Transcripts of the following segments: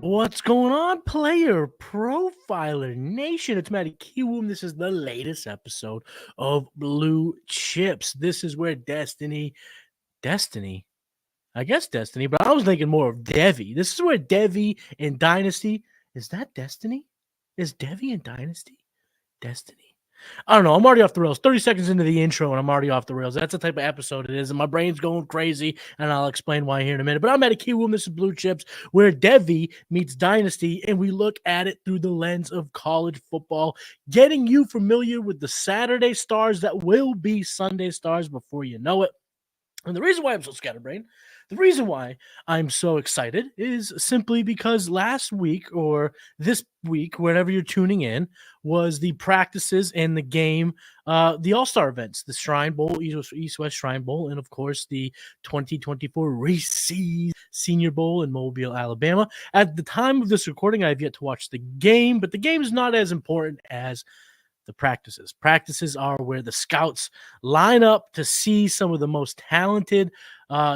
What's going on, player profiler nation? It's Matty Kiwoom. This is the latest episode of Blue Chips. This is where Destiny, I guess Destiny, but I was thinking more of Devy. This is where Devy and Dynasty, is that Destiny? Is Devy and Dynasty Destiny? I don't know. I'm already off the rails. 30 seconds into the intro, and I'm already off the rails. That's the type of episode it is, and my brain's going crazy, and I'll explain why here in a minute. But I'm at a key room. This is Blue Chips, where Devy meets Dynasty, and we look at it through the lens of college football, getting you familiar with the Saturday stars that will be Sunday stars before you know it. And the reason why I'm so scatterbrained, the reason why I'm so excited is simply because last week or this week, whenever you're tuning in, was the practices and the game, the All-Star events, the Shrine Bowl, East-West Shrine Bowl, and of course the 2024 Reese's Senior Bowl in Mobile, Alabama. At the time of this recording, I have yet to watch the game, but the game is not as important as the practices. Practices are where the scouts line up to see some of the most talented,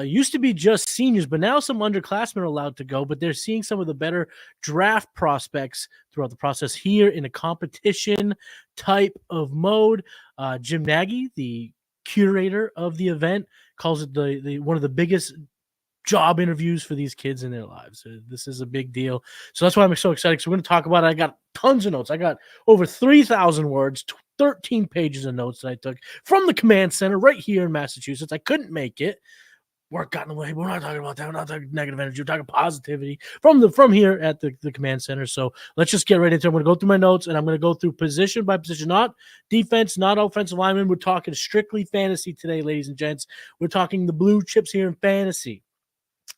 used to be just seniors, but now some underclassmen are allowed to go, but they're seeing some of the better draft prospects throughout the process here in a competition type of mode. Jim Nagy, the curator of the event, calls it the one of the biggest job interviews for these kids in their lives. This is a big deal. So that's why I'm so excited. So we're going to talk about it. I got tons of notes. I got over 3,000 words, 13 pages of notes that I took from the command center right here in Massachusetts. I couldn't make it. Work got in the way. We're not talking about that. We're not talking negative energy. We're talking positivity from here at the command center. So let's just get right into it. I'm going to go through my notes, and I'm going to go through position by position, not defense, not offensive lineman. We're talking strictly fantasy today, ladies and gents. We're talking the Blue Chips here in fantasy.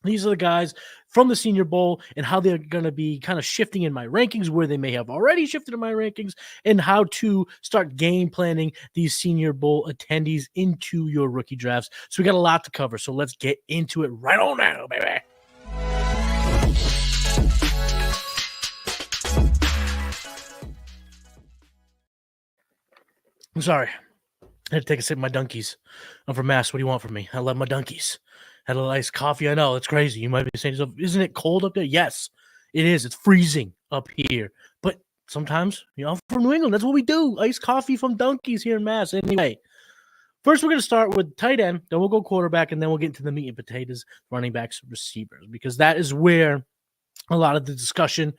These are the guys from the Senior Bowl and how they're going to be kind of shifting in my rankings, where they may have already shifted in my rankings, and how to start game planning these Senior Bowl attendees into your rookie drafts. So we got a lot to cover. So let's get into it right on now, baby. I'm sorry. I had to take a sip of my Dunkies. I'm from Mass. What do you want from me? I love my Dunkies. Had a nice coffee. I know, it's crazy. You might be saying to yourself, isn't it cold up there? Yes, it is. It's freezing up here. But sometimes, I'm from New England. That's what we do. Iced coffee from Dunkies here in Mass. Anyway, first we're going to start with tight end. Then we'll go quarterback, and then we'll get into the meat and potatoes, running backs, receivers, because that is where a lot of the discussion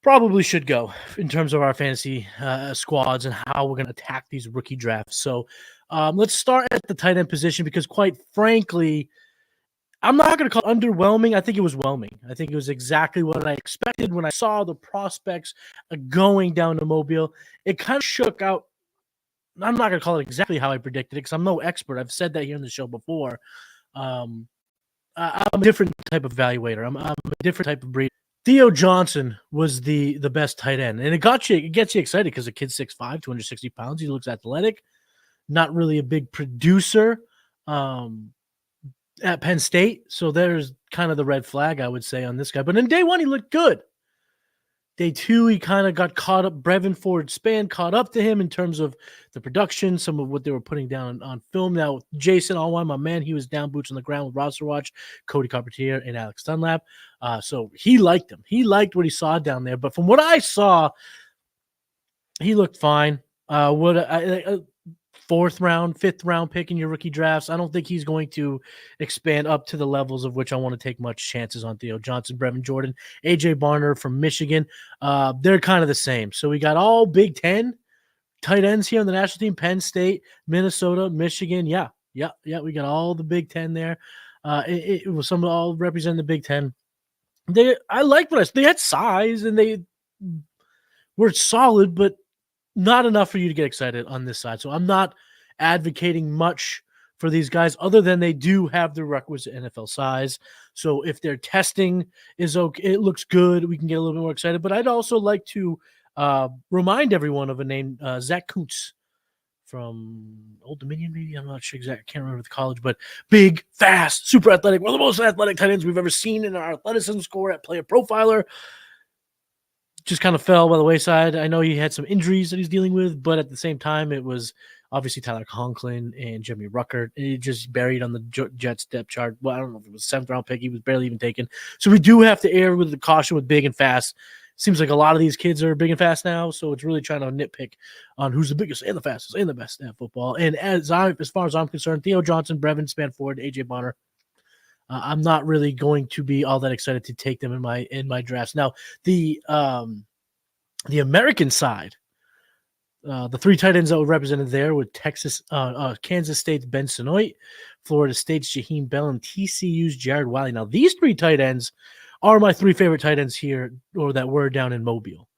probably should go in terms of our fantasy squads and how we're going to attack these rookie drafts. So let's start at the tight end position, because quite frankly, I'm not going to call it underwhelming. I think it was whelming. I think it was exactly what I expected when I saw the prospects going down to Mobile. It kind of shook out. I'm not going to call it exactly how I predicted it, because I'm no expert. I've said that here in the show before. I'm a different type of evaluator. I'm a different type of breed. Theo Johnson was the best tight end, and it gets you excited because the kid's 6'5", 260 pounds. He looks athletic, not really a big producer at Penn State. So there's kind of the red flag, I would say, on this guy. But in day one, he looked good. Day two, he kind of got caught up. Brevin Ford-Spann caught up to him in terms of the production, some of what they were putting down on film. Now, Jason Allwine, my man, he was down boots on the ground with Roster Watch, Cody Carpentier, and Alex Dunlap. So he liked him. He liked what he saw down there. But from what I saw, he looked fine. Fourth round, fifth round pick in your rookie drafts. I don't think he's going to expand up to the levels of which I want to take much chances on Theo Johnson, Brevin Jordan, AJ Barner from Michigan. They're kind of the same. So we got all Big Ten tight ends here on the national team: Penn State, Minnesota, Michigan. Yeah. We got all the Big Ten there. It was some all representing the Big Ten. I like what they had size and they were solid, but not enough for you to get excited on this side. So I'm not advocating much for these guys, other than they do have the requisite NFL size. So if their testing is okay, it looks good, we can get a little bit more excited. But I'd also like to remind everyone of a name, Zach Kuntz from Old Dominion, maybe. I'm not sure exactly. I can't remember the college, but big, fast, super athletic. One of the most athletic tight ends we've ever seen in our athleticism score at Player Profiler. just kind of fell by the wayside. I know he had some injuries that he's dealing with, but at the same time, it was obviously Tyler Conklin and Jimmy Ruckert. He just buried on the Jets depth chart. Well, I don't know if it was 7th round pick. He was barely even taken. So we do have to err with the caution with big and fast. Seems like a lot of these kids are big and fast now, so it's really trying to nitpick on who's the biggest and the fastest and the best at football. And as far as I'm concerned, Theo Johnson, Brevin Spanford, AJ Bonner, I'm not really going to be all that excited to take them in my drafts. Now, the American side, the 3 tight ends that were represented there with Kansas State's Ben Sinoit, Florida State's Jaheim Bell, and TCU's Jared Wiley. Now, these 3 tight ends are my 3 favorite tight ends here, or that were down in Mobile.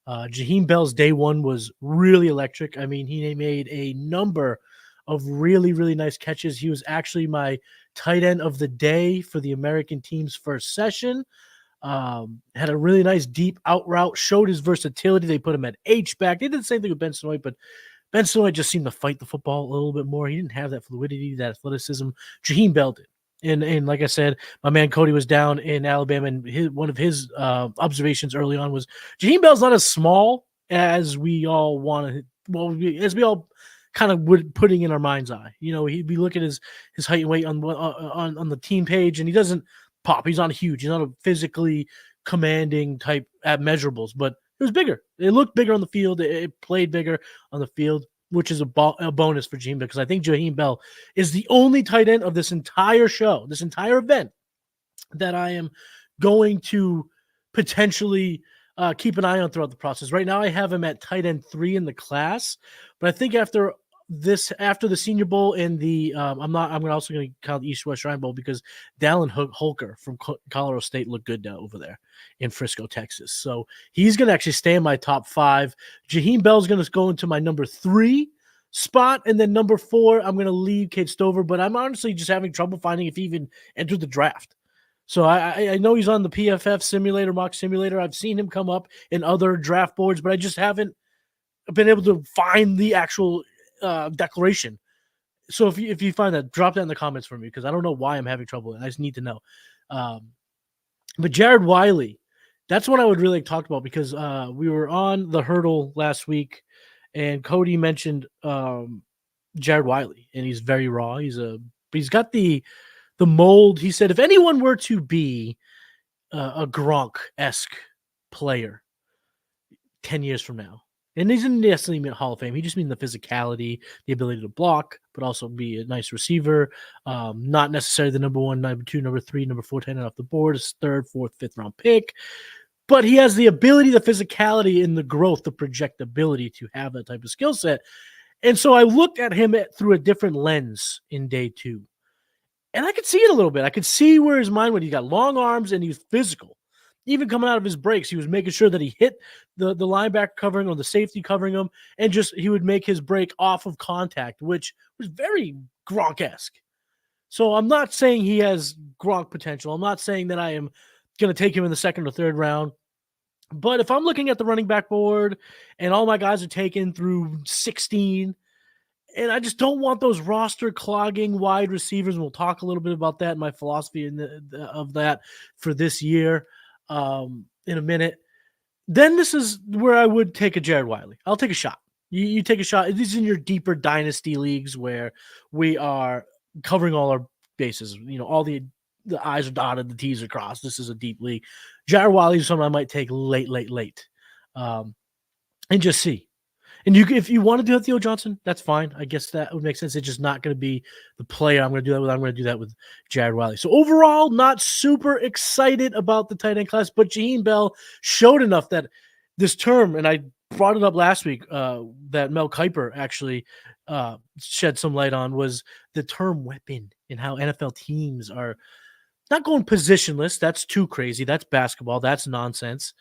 Jaheim Bell's day one was really electric. I mean, he made a number of really, really nice catches. He was actually my tight end of the day for the American team's first session. Had a really nice deep out route, showed his versatility. They put him at H-back. They did the same thing with Ben Sinoit, but Ben Sinoit just seemed to fight the football a little bit more. He didn't have that fluidity, that athleticism. Jaheim Bell did. And like I said, my man Cody was down in Alabama, and one of his observations early on was Jaheim Bell's not as small as we all want to. Well, as we all kind of would putting in our mind's eye. You know, we look at his height and weight on the team page, and he doesn't pop. He's not huge. He's not a physically commanding type at measurables, but it was bigger. It looked bigger on the field. It played bigger on the field, which is a bonus for Jaheim Bell, because I think Jaheim Bell is the only tight end of this entire show, this entire event, that I am going to potentially keep an eye on throughout the process. Right now, I have him at tight end 3 in the class, but I think after the Senior Bowl and the I'm also going to count the East-West Shrine Bowl, because Dallin Holker from Colorado State looked good over there in Frisco, Texas. So he's going to actually stay in my top 5. Jaheim Bell's going to go into my number 3 spot, and then number 4, I'm going to leave Cade Stover, but I'm honestly just having trouble finding if he even entered the draft. So I know he's on the PFF simulator, mock simulator. I've seen him come up in other draft boards, but I just haven't been able to find the actual declaration. So if you find that, drop that in the comments for me, because I don't know why I'm having trouble. I just need to know. But Jared Wiley, that's what I would really talk about, because we were on the hurdle last week, and Cody mentioned Jared Wiley, and he's very raw. He's got the mold. He said if anyone were to be a Gronk-esque player 10 years from now, and he doesn't necessarily mean Hall of Fame, he just means the physicality, the ability to block, but also be a nice receiver, not necessarily the number 1, number 2, number 3, number 4 10 off the board, his 3rd, 4th, 5th round pick. But he has the ability, the physicality, and the growth, the projectability to have that type of skill set. And so I looked at him through a different lens in day 2. And I could see it a little bit. I could see where his mind went. He got long arms, and he was physical. Even coming out of his breaks, he was making sure that he hit the linebacker covering or the safety covering him, and he would make his break off of contact, which was very Gronk-esque. So I'm not saying he has Gronk potential. I'm not saying that I am going to take him in the 2nd or 3rd round. But if I'm looking at the running back board and all my guys are taken through 16, and I just don't want those roster clogging wide receivers, and we'll talk a little bit about that and my philosophy of that for this year in a minute, then this is where I would take a Jared Wiley. I'll take a shot. You take a shot. This is in your deeper dynasty leagues where we are covering all our bases. You know, all the I's are dotted, the T's are crossed. This is a deep league. Jared Wiley is someone I might take late, and just see. And if you want to do Theo Johnson, that's fine. I guess that would make sense. It's just not going to be the player I'm going to do that with. I'm going to do that with Jared Wiley. So overall, not super excited about the tight end class, but Jaheim Bell showed enough that this term, and I brought it up last week, that Mel Kiper actually shed some light on, was the term weapon, and how NFL teams are not going positionless. That's too crazy. That's basketball. That's nonsense.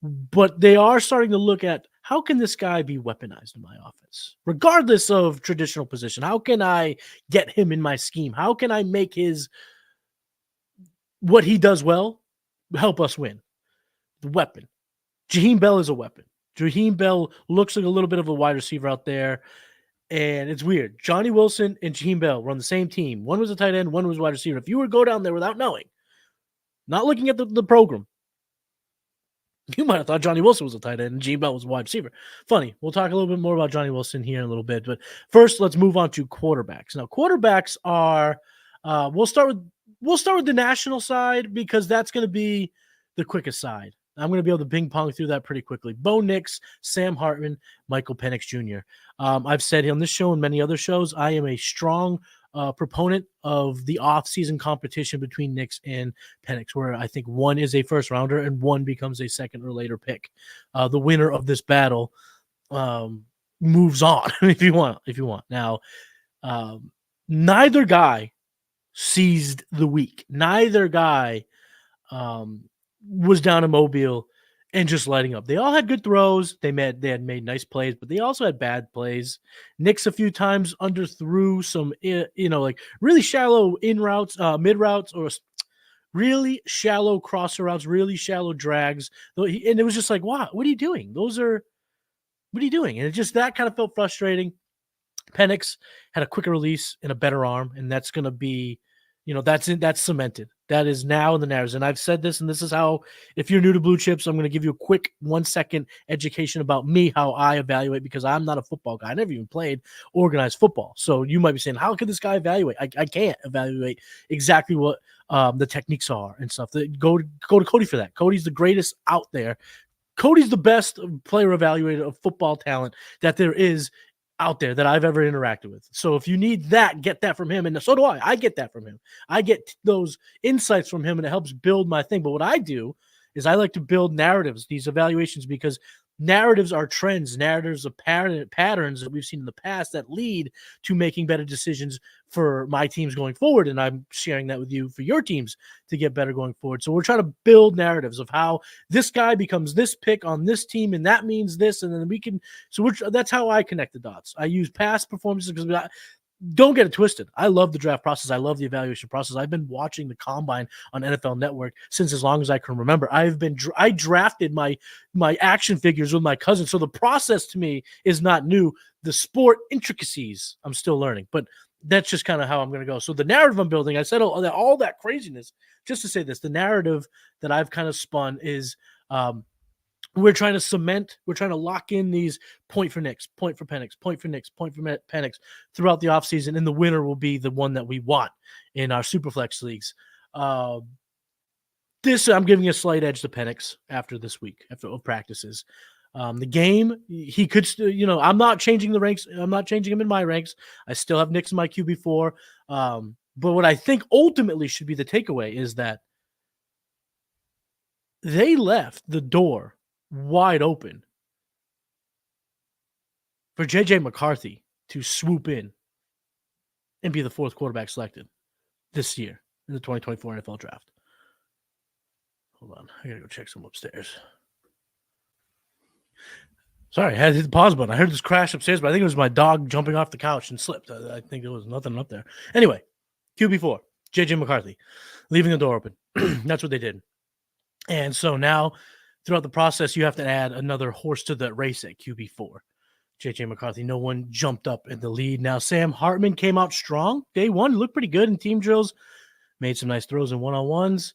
But they are starting to look at, how can this guy be weaponized in my offense, regardless of traditional position? How can I get him in my scheme? How can I make what he does well help us win? The weapon. Jaheim Bell is a weapon. Jaheim Bell looks like a little bit of a wide receiver out there, and it's weird. Johnny Wilson and Jaheim Bell were on the same team. One was a tight end, one was a wide receiver. If you were to go down there without knowing, not looking at the program, You might have thought Johnny Wilson was a tight end and G-Bell was a wide receiver. Funny. We'll talk a little bit more about Johnny Wilson here in a little bit. But first, let's move on to quarterbacks. Now, quarterbacks are we'll start with the national side because that's going to be the quickest side. I'm going to be able to ping pong through that pretty quickly. Bo Nix, Sam Hartman, Michael Penix Jr. I've said on this show and many other shows, I am a strong proponent of the off-season competition between Nix and Penix, where I think one is a first rounder and one becomes a second or later pick. The winner of this battle moves on if you want. Now, neither guy seized the week. Neither guy was down in Mobile and just lighting up. They all had good throws. They had made nice plays, but they also had bad plays. Nix a few times underthrew some, like really shallow in routes, mid routes, or really shallow crosser routes, really shallow drags. And it was just like, wow, what are you doing? What are you doing? And it just, that kind of felt frustrating. Penix had a quicker release and a better arm, and that's going to be, that's cemented. That is now in the narratives. And I've said this, and this is how, if you're new to Blue Chips, I'm going to give you a quick 1-second education about me, how I evaluate, because I'm not a football guy. I never even played organized football. So you might be saying, how could this guy evaluate? I can't evaluate exactly what the techniques are and stuff. Go to Cody for that. Cody's the greatest out there. Cody's the best player evaluator of football talent that there is out there that I've ever interacted with. So if you need that, get that from him. And so do I. I get that from him. I get those insights from him, and it helps build my thing. But what I do is I like to build narratives, these evaluations, because narratives are trends, narratives are patterns that we've seen in the past that lead to making better decisions for my teams going forward. And I'm sharing that with you for your teams to get better going forward. So we're trying to build narratives of how this guy becomes this pick on this team, and that means this, and then we can. So that's how I connect the dots. I use past performances because don't get it twisted. I love the draft process. I love the evaluation process. I've been watching the combine on NFL Network since as long as I can remember. I drafted my action figures with my cousin. So the process to me is not new. The sport intricacies I'm still learning, but that's just kind of how I'm going to go. So the narrative I'm building, I said all that craziness just to say this, the narrative that I've kind of spun is, we're trying to cement, we're trying to lock in these point for Nix, point for Penix, point for Nix, point for Penix throughout the offseason, and the winner will be the one that we want in our Superflex leagues. I'm giving a slight edge to Penix after this week, after practices. The game, he could still, I'm not changing the ranks. I'm not changing him in my ranks. I still have Nix in my QB4. But what I think ultimately should be the takeaway is that they left the door wide open for J.J. McCarthy to swoop in and be the fourth quarterback selected this year in the 2024 NFL Draft. Hold on. I got to go check some upstairs. Sorry, I had to hit the pause button. I heard this crash upstairs, but I think it was my dog jumping off the couch and slipped. I think there was nothing up there. Anyway, QB4, J.J. McCarthy, leaving the door open. That's what they did. And so now, throughout the process, you have to add another horse to the race at QB4. J.J. McCarthy, no one jumped up in the lead. Now, Sam Hartman came out strong. Day one, looked pretty good in team drills. Made some nice throws in one-on-ones.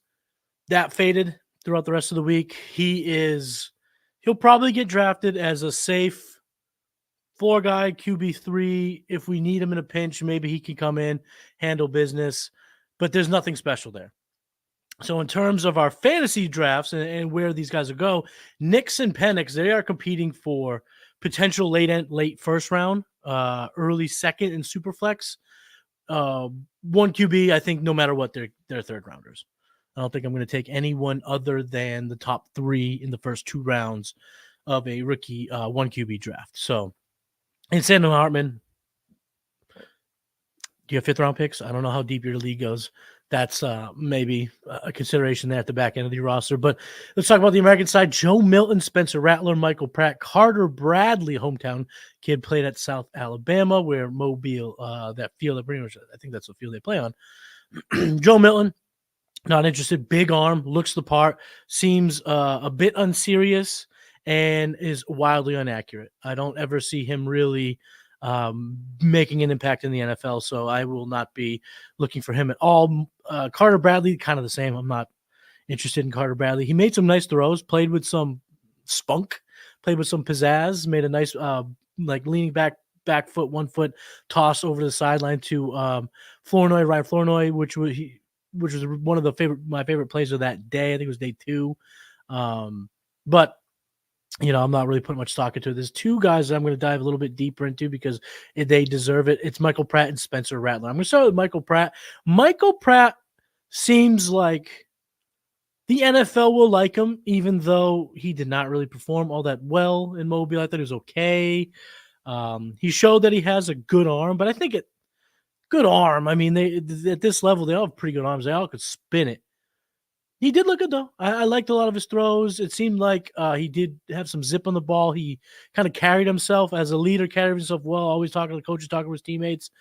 That faded throughout the rest of the week. He'll probably get drafted as a safe floor guy, QB3. If we need him in a pinch, maybe he can come in, handle business. But there's nothing special there. So in terms of our fantasy drafts and where these guys will go, Nix and Penix, they are competing for potential late first round, early second in Superflex. One QB, I think no matter what, they're third rounders. I don't think I'm going to take anyone other than the top three in the first two rounds of a rookie one QB draft. So, and Sam Hartman, do you have fifth round picks? I don't know how deep your league goes. That's maybe a consideration there at the back end of your roster. But let's talk about the American side. Joe Milton, Spencer Rattler, Michael Pratt, Carter Bradley, hometown kid, played at South Alabama, where Mobile, that field, I think that's the field they play on. Joe Milton, not interested. Big arm, looks the part, seems a bit unserious, and is wildly inaccurate. I don't ever see him really making an impact in the NFL, so I will not be looking for him at all. Carter Bradley, kind of the same. I'm not interested in Carter Bradley. He made some nice throws, played with some spunk, played with some pizzazz, made a nice like leaning back foot, 1 foot toss over the sideline to Flournoy, Ryan Flournoy, which was one of my favorite plays of that day. I think it was day 2. But I'm not really putting much stock into it. There's 2 guys that I'm going to dive a little bit deeper into because they deserve it. It's Michael Pratt and Spencer Rattler. I'm going to start with Michael Pratt. Michael Pratt seems like the NFL will like him, even though he did not really perform all that well in Mobile. I thought he was okay. He showed that he has a good arm, but I think good arm. I mean, at this level, they all have pretty good arms. They all could spin it. He did look good, though. I liked a lot of his throws. It seemed like he did have some zip on the ball. He kind of carried himself as a leader, carried himself well, always talking to the coaches, talking to his teammates.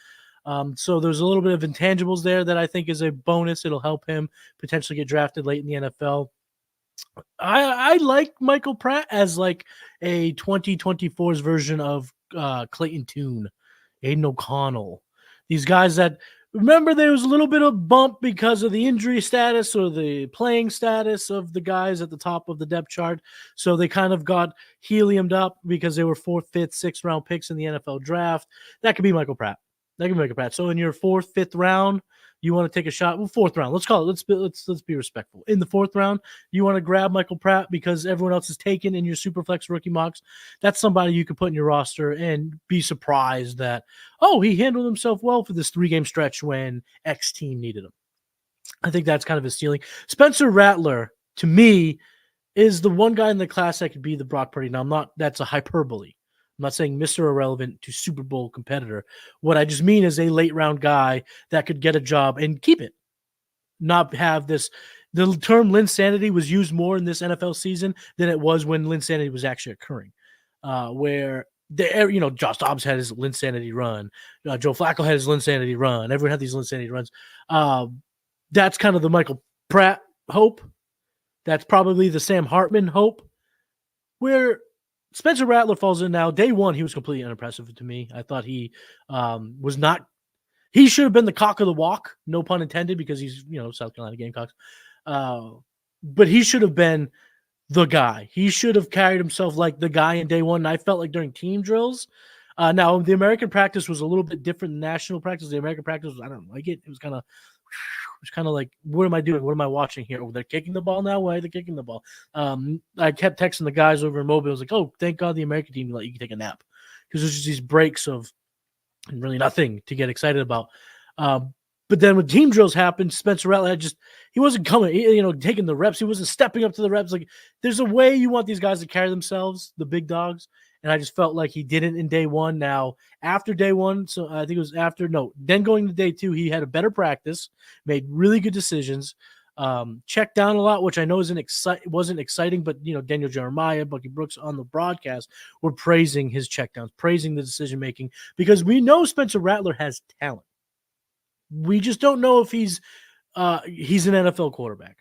So there's a little bit of intangibles there that I think is a bonus. It'll help him potentially get drafted late in the NFL. I like Michael Pratt as like a 2024's version of Clayton Tune, Aiden O'Connell. These guys that – remember, there was a little bit of bump because of the injury status or the playing status of the guys at the top of the depth chart. So they kind of got heliumed up because they were 4th, 5th, 6th round picks in the NFL draft. That could be Michael Pratt. So in your 4th, 5th round, you want to take a shot. Well, 4th round. Let's call it. Let's be respectful. In the 4th round, you want to grab Michael Pratt because everyone else is taken in your Superflex rookie mocks. That's somebody you could put in your roster and be surprised that, he handled himself well for this 3-game stretch when X team needed him. I think that's kind of his ceiling. Spencer Rattler, to me, is the one guy in the class that could be the Brock Purdy. Now, that's a hyperbole. I'm not saying Mr. Irrelevant to Super Bowl competitor. What I just mean is a late round guy that could get a job and keep it. Not have this. The term Linsanity was used more in this NFL season than it was when Linsanity was actually occurring. Where Josh Dobbs had his Linsanity run. Joe Flacco had his Linsanity run. Everyone had these Linsanity runs. That's kind of the Michael Pratt hope. That's probably the Sam Hartman hope. Where Spencer Rattler falls in now. Day 1, he was completely unimpressive to me. I thought he was not. He should have been the cock of the walk, no pun intended, because he's South Carolina Gamecocks. But he should have been the guy. He should have carried himself like the guy in day 1. And I felt like during team drills. Now the American practice was a little bit different than national practice. The American practice I don't like it. It was kind of like, what am I doing? What am I watching here? Oh, they're kicking the ball now? Why are they kicking the ball? I kept texting the guys over in Mobile. I was like, oh, thank God the American team let you take a nap. Because there's just these breaks of really nothing to get excited about. But then when team drills happened, Spencer Rattler he wasn't coming, taking the reps. He wasn't stepping up to the reps. Like, there's a way you want these guys to carry themselves, the big dogs. And I just felt like he didn't in day 1. Now, after day 1, so I think it was then going to day 2, he had a better practice, made really good decisions, checked down a lot, which I know wasn't exciting, but, Daniel Jeremiah, Bucky Brooks on the broadcast were praising his checkdowns, praising the decision-making, because we know Spencer Rattler has talent. We just don't know if he's an NFL quarterback.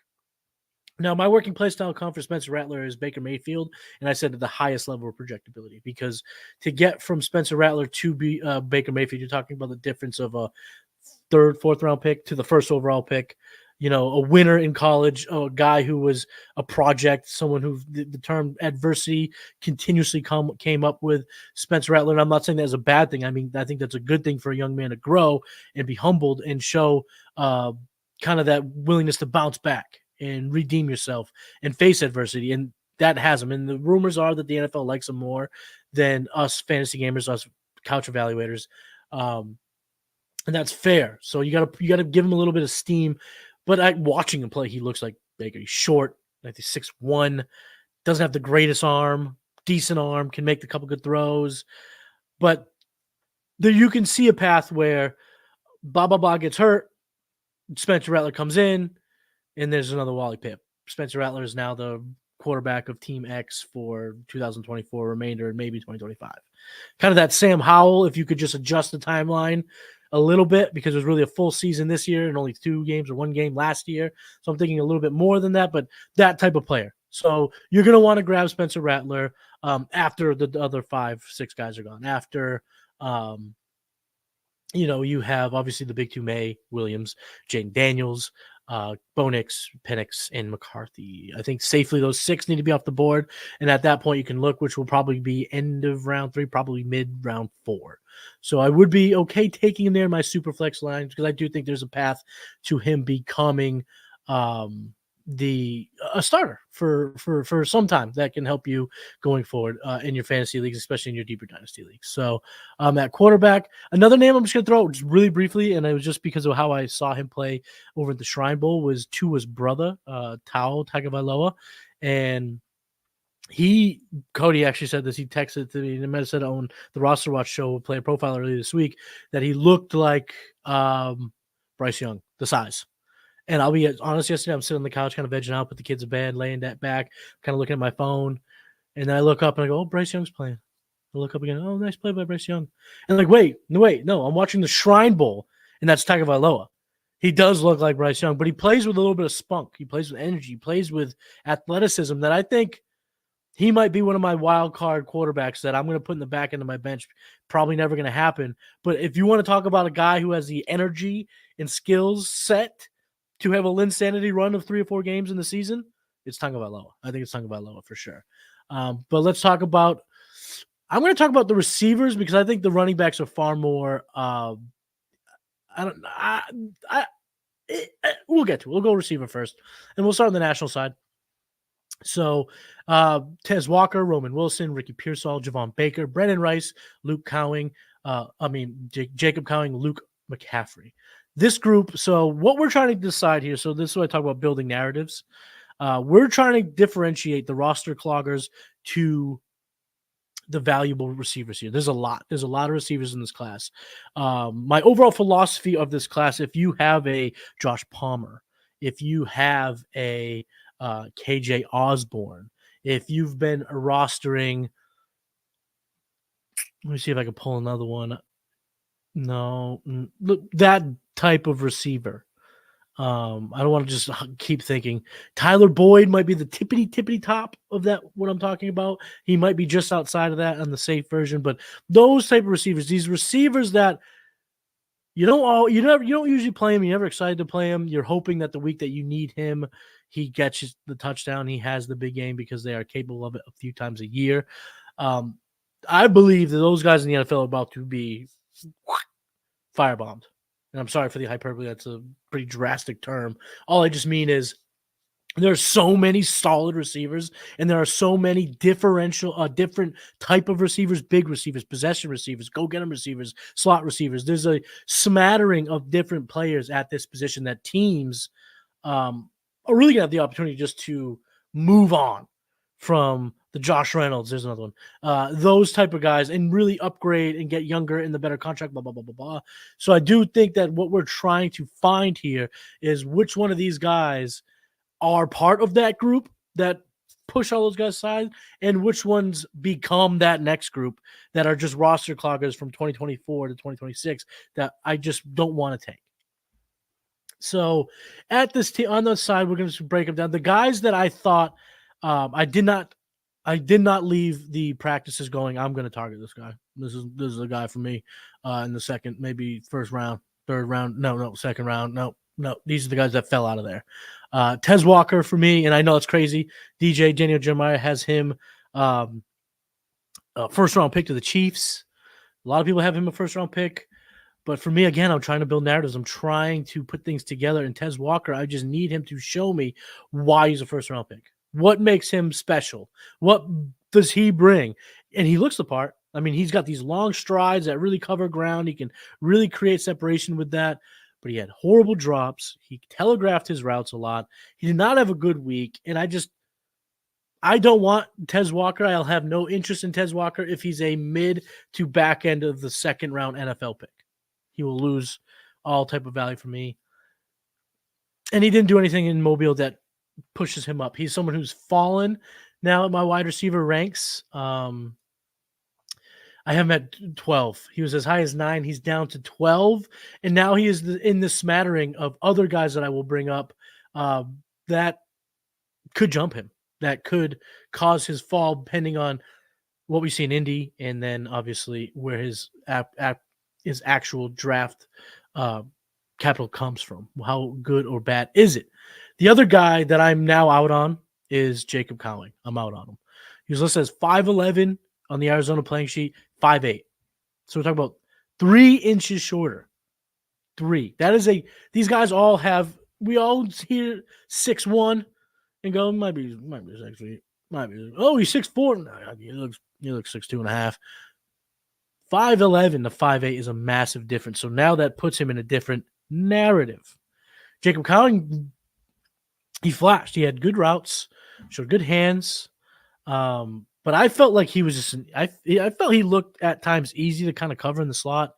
Now, my working play style comp for Spencer Rattler is Baker Mayfield, and I said at the highest level of projectability, because to get from Spencer Rattler to Baker Mayfield, you're talking about the difference of a 3rd, 4th round pick to the 1st overall pick. A winner in college, a guy who was a project, someone who the term adversity continuously came up with Spencer Rattler. And I'm not saying that's a bad thing. I mean, I think that's a good thing for a young man to grow and be humbled and show kind of that willingness to bounce back and redeem yourself and face adversity. And that has him. And the rumors are that the NFL likes him more than us fantasy gamers, us couch evaluators. And that's fair. So you gotta give him a little bit of steam. But watching him play, he looks like Baker. He's short, like 6'1", doesn't have the greatest arm, decent arm, can make a couple good throws. But there you can see a path where blah gets hurt, Spencer Rattler comes in, and there's another Wally Pipp. Spencer Rattler is now the quarterback of Team X for 2024 remainder and maybe 2025. Kind of that Sam Howell, if you could just adjust the timeline a little bit, because it was really a full season this year and only 2 games or 1 game last year. So I'm thinking a little bit more than that, but that type of player. So you're going to want to grab Spencer Rattler after the other 5-6 guys are gone. After, you have obviously the big 2, May Williams, Jaden Daniels, Bonix, Penix, and McCarthy. I think safely those 6 need to be off the board. And at that point, you can look, which will probably be end of round 3, probably mid round 4. So I would be okay taking him there in my super flex line because I do think there's a path to him becoming a starter for some time that can help you going forward in your fantasy leagues, especially in your deeper dynasty leagues. So at quarterback, another name I'm just going to throw out just really briefly, and it was just because of how I saw him play over at the Shrine Bowl, was Tua's brother, Tao Tagovailoa. And Cody actually said this. He texted to me, and might have said on the Roster Watch show, Player Profile earlier this week, that he looked like Bryce Young, the size. And I'll be honest, yesterday I'm sitting on the couch kind of vegging out, put the kids to bed, laying that back, kind of looking at my phone. And then I look up and I go, oh, Bryce Young's playing. I look up again, oh, nice play by Bryce Young. And like, wait, no, I'm watching the Shrine Bowl, and that's Tagovailoa. He does look like Bryce Young, but he plays with a little bit of spunk. He plays with energy. He plays with athleticism that I think he might be one of my wild card quarterbacks that I'm going to put in the back end of my bench. Probably never going to happen. But if you want to talk about a guy who has the energy and skills set to have a Linsanity run of 3 or 4 games in the season, it's Tagovailoa. I think it's Tagovailoa for sure. But let's talk about – I'm going to talk about the receivers because I think the running backs are far more we'll get to it. We'll go receiver first, and we'll start on the national side. So, Tez Walker, Roman Wilson, Ricky Pearsall, Javon Baker, Brendon Rice, Jacob Cowing, Luke McCaffrey. This group, so what we're trying to decide here, so this is what I talk about building narratives. We're trying to differentiate the roster cloggers to the valuable receivers here. There's a lot of receivers in this class. My overall philosophy of this class, if you have a Josh Palmer, if you have a KJ Osborne, if you've been rostering, let me see if I can pull another one. No, look, that type of receiver. I don't want to just keep thinking. Tyler Boyd might be the tippity top of that, what I'm talking about. He might be just outside of that on the safe version, but those type of receivers, these receivers that you don't usually play him. You're never excited to play him. You're hoping that the week that you need him, he gets the touchdown. He has the big game because they are capable of it a few times a year. I believe that those guys in the NFL are about to be firebombed. And I'm sorry for the hyperbole. That's a pretty drastic term. All I just mean is there are so many solid receivers, and there are so many different type of receivers, big receivers, possession receivers, go-get-'em receivers, slot receivers. There's a smattering of different players at this position that teams are really going to have the opportunity just to move on from the Josh Reynolds. There's another one. Those type of guys, and really upgrade and get younger in the better contract, blah, blah, blah, blah, blah. So I do think that what we're trying to find here is which one of these guys are part of that group that push all those guys aside, and which ones become that next group that are just roster cloggers from 2024 to 2026 that I just don't want to take. So at this on the side, we're going to break them down. The guys that I thought I did not leave the practices going, I'm going to target this guy. This is a guy for me in the second, maybe first round, third round. No, second round. No. These are the guys that fell out of there. Tez Walker for me, and I know it's crazy. DJ Daniel Jeremiah has him first round pick to the Chiefs. A lot of people have him a first round pick. But for me, again, I'm trying to build narratives. I'm trying to put things together. And Tez Walker, I just need him to show me why he's a first-round pick. What makes him special? What does he bring? And he looks the part. I mean, he's got these long strides that really cover ground. He can really create separation with that. But he had horrible drops. He telegraphed his routes a lot. He did not have a good week. And I don't want Tez Walker. I'll have no interest in Tez Walker if he's a mid to back end of the second-round NFL pick. He will lose all type of value for me. And he didn't do anything in Mobile that pushes him up. He's someone who's fallen now at my wide receiver ranks. I have him at 12. He was as high as 9. He's down to 12. And now he is in the smattering of other guys that I will bring up that could jump him, that could cause his fall, depending on what we see in Indy, and then obviously where his actual draft capital comes from. How good or bad is it? The other guy that I'm now out on is Jacob Cowing. I'm out on him. He was listed as 5'11" on the Arizona playing sheet, 5'8". So we're talking about 3 inches shorter. 3. That is these guys all have, we all hear 6'1" and go, might be 6 feet. Might be, oh, he's 6'4". No, he looks 6'2.5". 5'11" to 5'8" is a massive difference. So now that puts him in a different narrative. Jacob Cowing, he flashed. He had good routes, showed good hands. But I felt like he was just I felt he looked at times easy to kind of cover in the slot.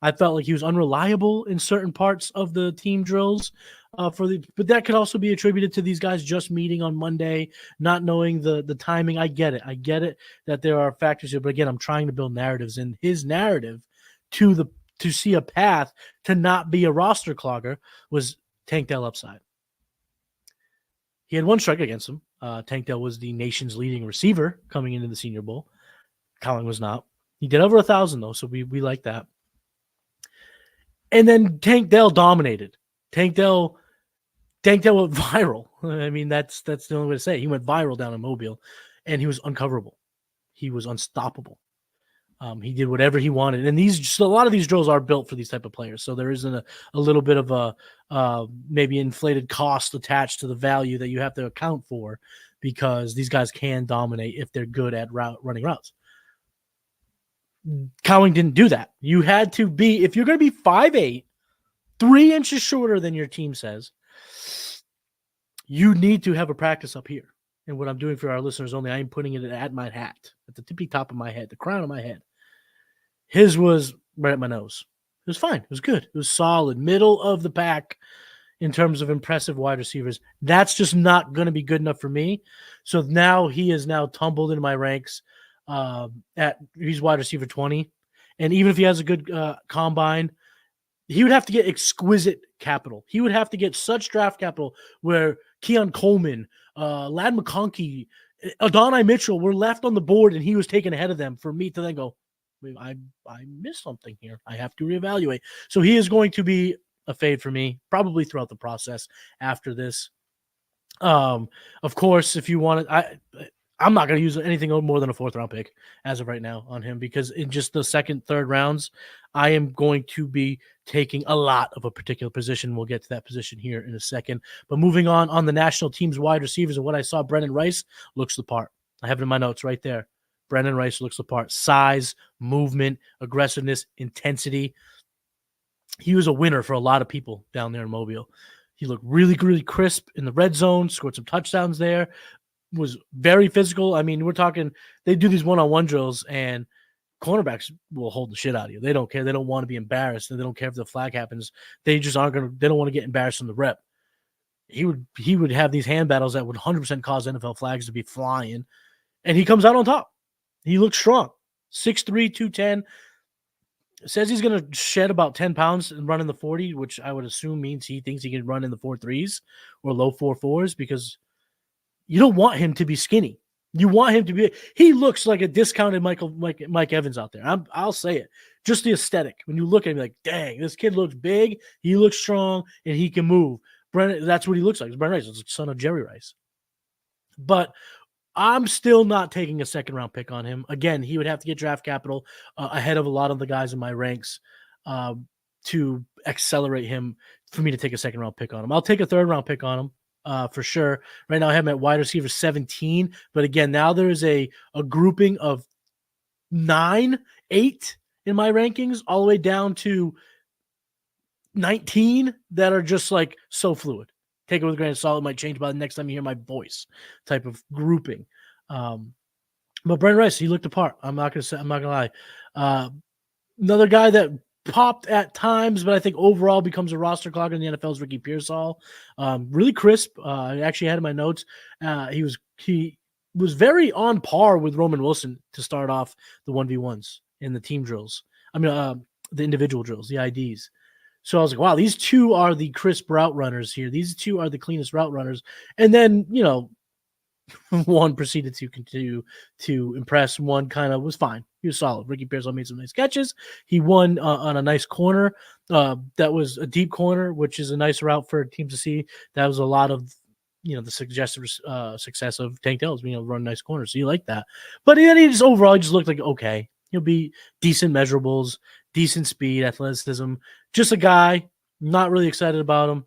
I felt like he was unreliable in certain parts of the team drills. But that could also be attributed to these guys just meeting on Monday, not knowing the timing. I get it that there are factors here, but again, I'm trying to build narratives, and his narrative to see a path to not be a roster clogger was Tank Dell upside. He had 1 strike against him. Tank Dell was the nation's leading receiver coming into the Senior Bowl. Cowing was not. He did over 1,000 though, so we like that. And then Tank Dell dominated. Tank Dell went viral. I mean, that's the only way to say it. He went viral down in Mobile, and he was uncoverable. He was unstoppable. He did whatever he wanted. And a lot of these drills are built for these type of players. So there isn't a little bit of a maybe inflated cost attached to the value that you have to account for, because these guys can dominate if they're good at running routes. Cowing didn't do that. You had to be, if you're going to be 5'8", 3 inches shorter than your team says, you need to have a practice up here. And what I'm doing for our listeners only, I'm putting it at my hat, at the tippy top of my head, the crown of my head. His was right at my nose. It was fine. It was good. It was solid. Middle of the pack in terms of impressive wide receivers. That's just not going to be good enough for me. So now he is now tumbled into my ranks. He's wide receiver 20. And even if he has a good combine, he would have to get exquisite capital. He would have to get such draft capital where Keon Coleman, Lad McConkey, Adonai Mitchell were left on the board and he was taken ahead of them for me to then go, I missed something here. I have to reevaluate. So he is going to be a fade for me, probably throughout the process after this. Of course, if you want it, I'm not going to use anything more than a 4th round pick as of right now on him, because in just the second, third rounds, I am going to be taking a lot of a particular position. We'll get to that position here in a second. But moving on the national team's wide receivers and what I saw, Brendon Rice looks the part. I have it in my notes right there. Brendon Rice looks the part. Size, movement, aggressiveness, intensity. He was a winner for a lot of people down there in Mobile. He looked really, really crisp in the red zone, scored some touchdowns there, was very physical. I mean, we're talking, they do these one-on-one drills, and cornerbacks will hold the shit out of you. They don't care. They don't want to be embarrassed, and they don't care if the flag happens. They just aren't going to, they don't want to get embarrassed in the rep. He would have these hand battles that would 100% cause NFL flags to be flying, and he comes out on top. He looks strong. 6'3", 210. Says he's going to shed about 10 pounds and run in the 40, which I would assume means he thinks he can run in the 4.3s or low 4.4s, because you don't want him to be skinny. You want him to be – he looks like a discounted Mike Evans out there. I'll say it. Just the aesthetic. When you look at him, like, dang, this kid looks big, he looks strong, and he can move. Brendon, that's what he looks like. It's Brendon Rice. It's the son of Jerry Rice. But I'm still not taking a second-round pick on him. Again, he would have to get draft capital ahead of a lot of the guys in my ranks to accelerate him for me to take a second-round pick on him. I'll take a third-round pick on him for sure. Right now I have him at wide receiver 17. But again, now there is a grouping of 9, 8 in my rankings all the way down to 19 that are just like so fluid. Take it with a grain of salt. It might change by the next time you hear my voice type of grouping. But Brendon Rice, he looked apart. I'm not gonna lie. Another guy that popped at times, but I think overall becomes a roster clogger in the NFL's Ricky Pearsall. Really crisp. I actually had in my notes. He was very on par with Roman Wilson to start off the 1v1s in the team drills. I mean, the individual drills, the IDs. So I was like, wow, these two are the crisp route runners here. These two are the cleanest route runners. And then, one proceeded to continue to impress. One kind of was fine. He was solid. Ricky Pearsall made some nice catches. He won on a nice corner. That was a deep corner, which is a nice route for teams to see. That was a lot of, the suggested success of Tank Dell's being able to run nice corners. So you like that. But then he just overall, he just looked like, okay, he'll be decent measurables, decent speed, athleticism. Just a guy, not really excited about him.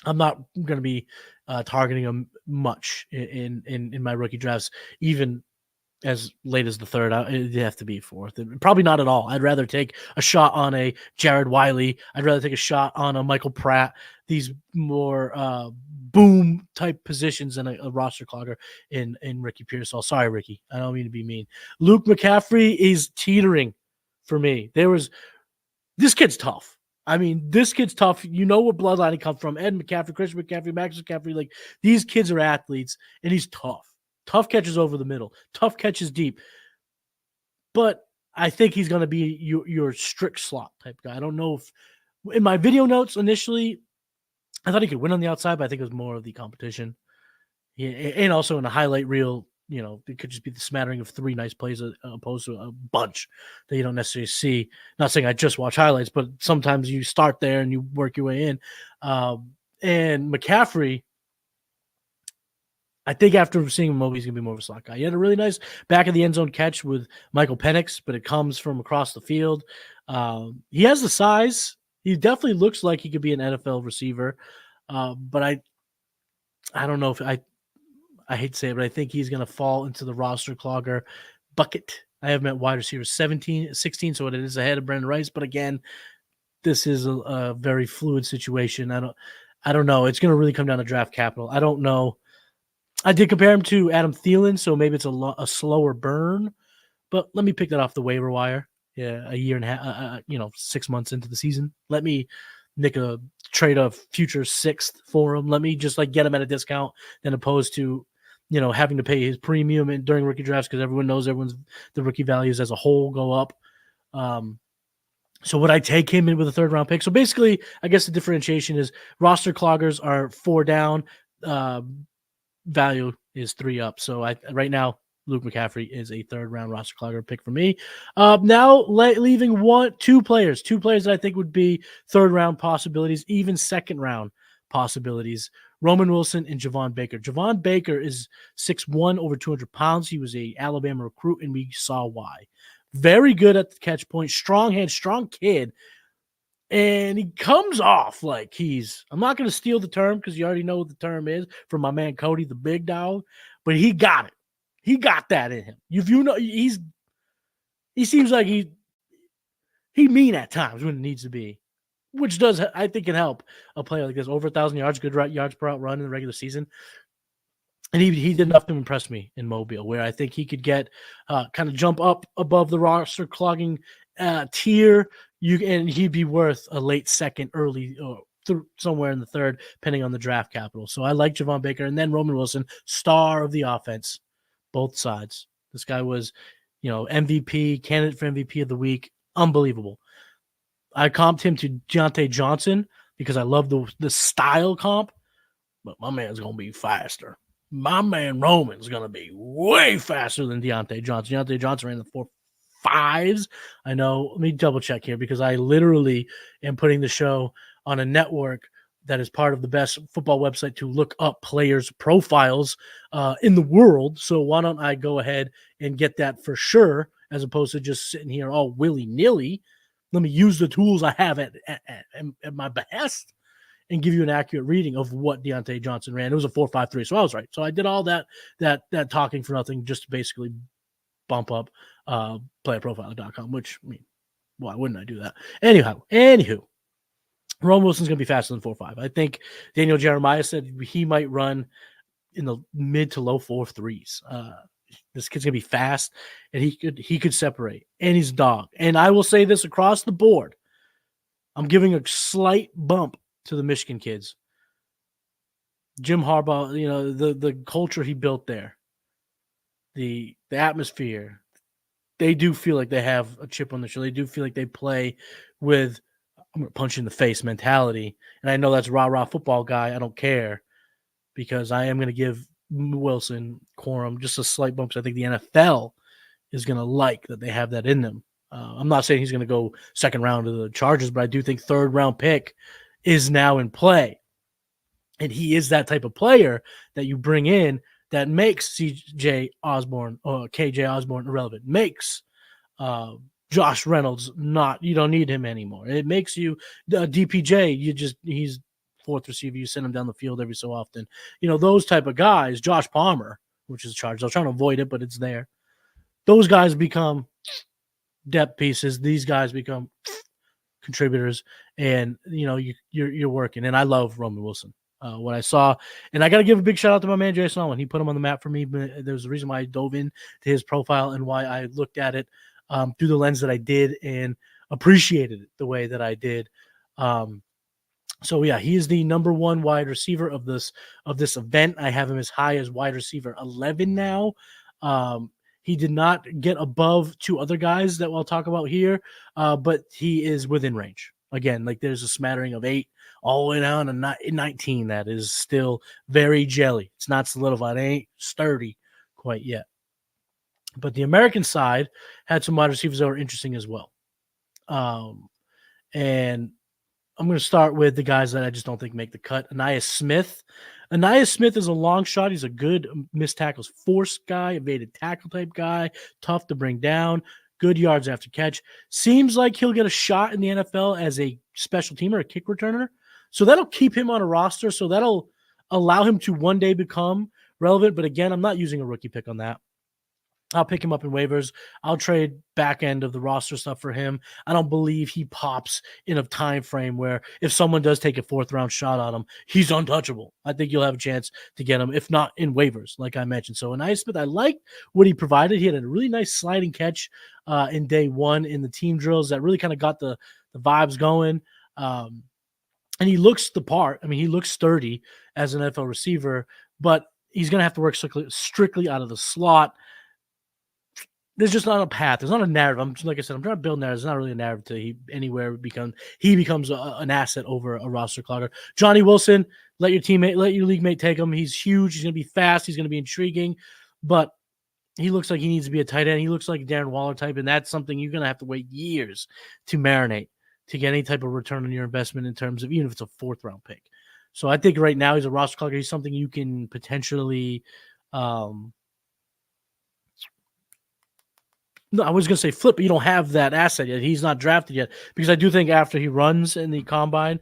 I'm not going to be targeting him much in my rookie drafts, even as late as the third. It'd have to be fourth. Probably not at all. I'd rather take a shot on a Jared Wiley. I'd rather take a shot on a Michael Pratt. These more boom type positions than a roster clogger in Ricky Pearsall. Sorry, Ricky. I don't mean to be mean. Luke McCaffrey is teetering for me. This kid's tough. I mean, this kid's tough. You know what bloodline he comes from. Ed McCaffrey, Christian McCaffrey, Max McCaffrey. Like, these kids are athletes, and he's tough. Tough catches over the middle. Tough catches deep. But I think he's going to be your strict slot type guy. I don't know if – in my video notes initially, I thought he could win on the outside, but I think it was more of the competition. And also in a highlight reel, it could just be the smattering of 3 nice plays opposed to a bunch that you don't necessarily see. Not saying I just watch highlights, but sometimes you start there and you work your way in. And McCaffrey, I think after seeing him, he's going to be more of a slot guy. He had a really nice back of the end zone catch with Michael Penix, but it comes from across the field. He has the size. He definitely looks like he could be an NFL receiver. But I don't know if I hate to say it, but I think he's going to fall into the roster clogger bucket. I have him at wide receiver 16, so it is ahead of Brendon Rice. But again, this is a very fluid situation. I don't know. It's going to really come down to draft capital. I don't know. I did compare him to Adam Thielen, so maybe it's a slower burn. But let me pick that off the waiver wire. Yeah, a year and a half, 6 months into the season. Let me trade a future 6th for him. Let me just get him at a discount than opposed to having to pay his premium during rookie drafts, because everyone knows the rookie values as a whole go up. So would I take him in with a 3rd round pick? So basically, I guess the differentiation is roster cloggers are 4 down, value is 3 up. So right now, Luke McCaffrey is a 3rd round roster clogger pick for me. Now leaving 2 players that I think would be 3rd round possibilities, even 2nd round possibilities. Roman Wilson and Javon Baker. Javon Baker is 6'1", over 200 pounds. He was a Alabama recruit, and we saw why. Very good at the catch point, strong hand, strong kid. And he comes off like I'm not going to steal the term because you already know what the term is from my man Cody, the big dog, but he got it. He got that in him. He seems like he mean at times when it needs to be, which does, I think, can help a player like this. Over 1,000 yards, good yards per out run in the regular season. And he did enough to impress me in Mobile, where I think he could get kind of jump up above the roster clogging tier. And he'd be worth a late 2nd, early, somewhere in the 3rd, depending on the draft capital. So I like Javon Baker. And then Roman Wilson, star of the offense, both sides. This guy was, MVP, candidate for MVP of the week. Unbelievable. I comped him to Deontay Johnson because I love the style comp, but my man's going to be faster. My man Roman's going to be way faster than Deontay Johnson. Deontay Johnson ran the 4.5s. I know. Let me double check here because I literally am putting the show on a network that is part of the best football website to look up players' profiles in the world. So why don't I go ahead and get that for sure, as opposed to just sitting here all willy-nilly. Let me use the tools I have at my behest and give you an accurate reading of what Deontay Johnson ran. It was a 4.53, so I was right. So I did all that talking for nothing just to basically bump up playerprofiler.com, which, why wouldn't I do that? Anywho, Roman Wilson's going to be faster than 4.5. I think Daniel Jeremiah said he might run in the mid to low 4.3s. This kid's going to be fast, and he could separate, and he's a dog. And I will say this across the board. I'm giving a slight bump to the Michigan kids. Jim Harbaugh, the culture he built there, the atmosphere, they do feel like they have a chip on their shoulder. They do feel like they play with, I'm going to punch you in the face mentality. And I know that's rah-rah football guy. I don't care, because I am going to give Wilson, Corum, just a slight bump. I think the NFL is going to like that they have that in them. I'm not saying he's going to go second round to the Chargers, but I do think third round pick is now in play. And he is that type of player that you bring in that makes KJ Osborne irrelevant, makes Josh Reynolds you don't need him anymore. It makes you DPJ, he's fourth receiver. You send him down the field every so often. Those type of guys, Josh Palmer, which is Chargers. I was trying to avoid it, but it's there. Those guys become depth pieces. These guys become contributors, and you're working. And I love Roman Wilson. What I saw, and I got to give a big shout out to my man Jason Owen. He put him on the map for me. But there's a reason why I dove into his profile and why I looked at it through the lens that I did and appreciated it the way that I did. So yeah, he is the number one wide receiver of this event. I have him as high as wide receiver 11 now. He did not get above two other guys that we'll talk about here, but he is within range. Again, like there's a smattering of 8 all the way down to 19. That is still very jelly. It's not solidified. It ain't sturdy quite yet. But the American side had some wide receivers that were interesting as well. And I'm going to start with the guys that I just don't think make the cut. Ainias Smith. Ainias Smith is a long shot. He's a good missed tackles force guy, evaded tackle type guy, tough to bring down, good yards after catch. Seems like he'll get a shot in the NFL as a special teamer, a kick returner. So that'll keep him on a roster. So that'll allow him to one day become relevant. But again, I'm not using a rookie pick on that. I'll pick him up in waivers. I'll trade back end of the roster stuff for him. I don't believe he pops in a time frame where if someone does take a 4th round shot on him, he's untouchable. I think you'll have a chance to get him, if not in waivers, like I mentioned. So Ainias Smith, I liked what he provided. He had a really nice sliding catch in day 1 in the team drills that really kind of got the vibes going. And he looks the part. I mean, he looks sturdy as an NFL receiver, but he's going to have to work strictly out of the slot. There's just not a path. There's not a narrative. Like I said, I'm trying to build narratives. There's not really a narrative to he becomes an asset over a roster clogger. Johnny Wilson, let your league mate take him. He's huge. He's going to be fast. He's going to be intriguing, but he looks like he needs to be a tight end. He looks like a Darren Waller type, and that's something you're going to have to wait years to marinate to get any type of return on your investment in terms of even if it's a 4th round pick. So I think right now he's a roster clogger. He's something you can potentially no, I was going to say flip, but you don't have that asset yet. He's not drafted yet because I do think after he runs in the combine,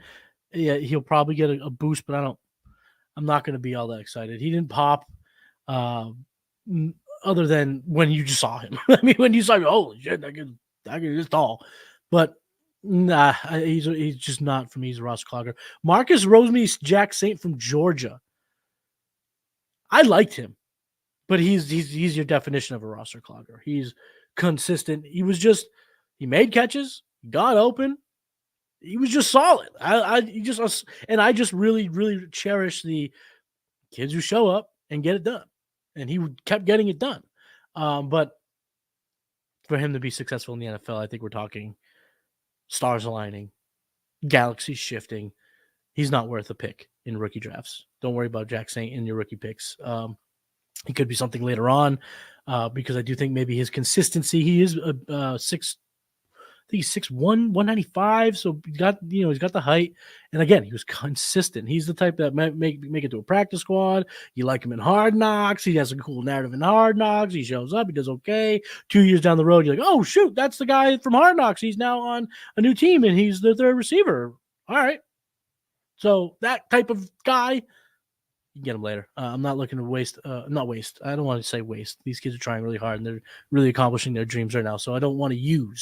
he'll probably get a boost, but I'm not going to be all that excited. He didn't pop other than when you just saw him. I mean, when you saw him, holy shit, I can this tall. But nah, he's just not for me. He's a roster clogger. Marcus Rosemees Saint from Georgia. I liked him, but he's your definition of a roster clogger. He's consistent. He made catches, he got open. He was just solid. I just really, really cherish the kids who show up and get it done. And he kept getting it done. But for him to be successful in the NFL, I think we're talking stars aligning, galaxies shifting. He's not worth a pick in rookie drafts. Don't worry about Jack Saint in your rookie picks. He could be something later on because I do think maybe his consistency. He is he's 6'1", 195. So he's got the height. And again, he was consistent. He's the type that make it to a practice squad. You like him in Hard Knocks. He has a cool narrative in Hard Knocks. He shows up. He does okay. 2 years down the road, you're like, oh shoot, that's the guy from Hard Knocks. He's now on a new team and he's the 3rd receiver. All right. So that type of guy, you get him later. I'm not looking to waste. Not waste. I don't want to say waste. These kids are trying really hard and they're really accomplishing their dreams right now. So I don't want to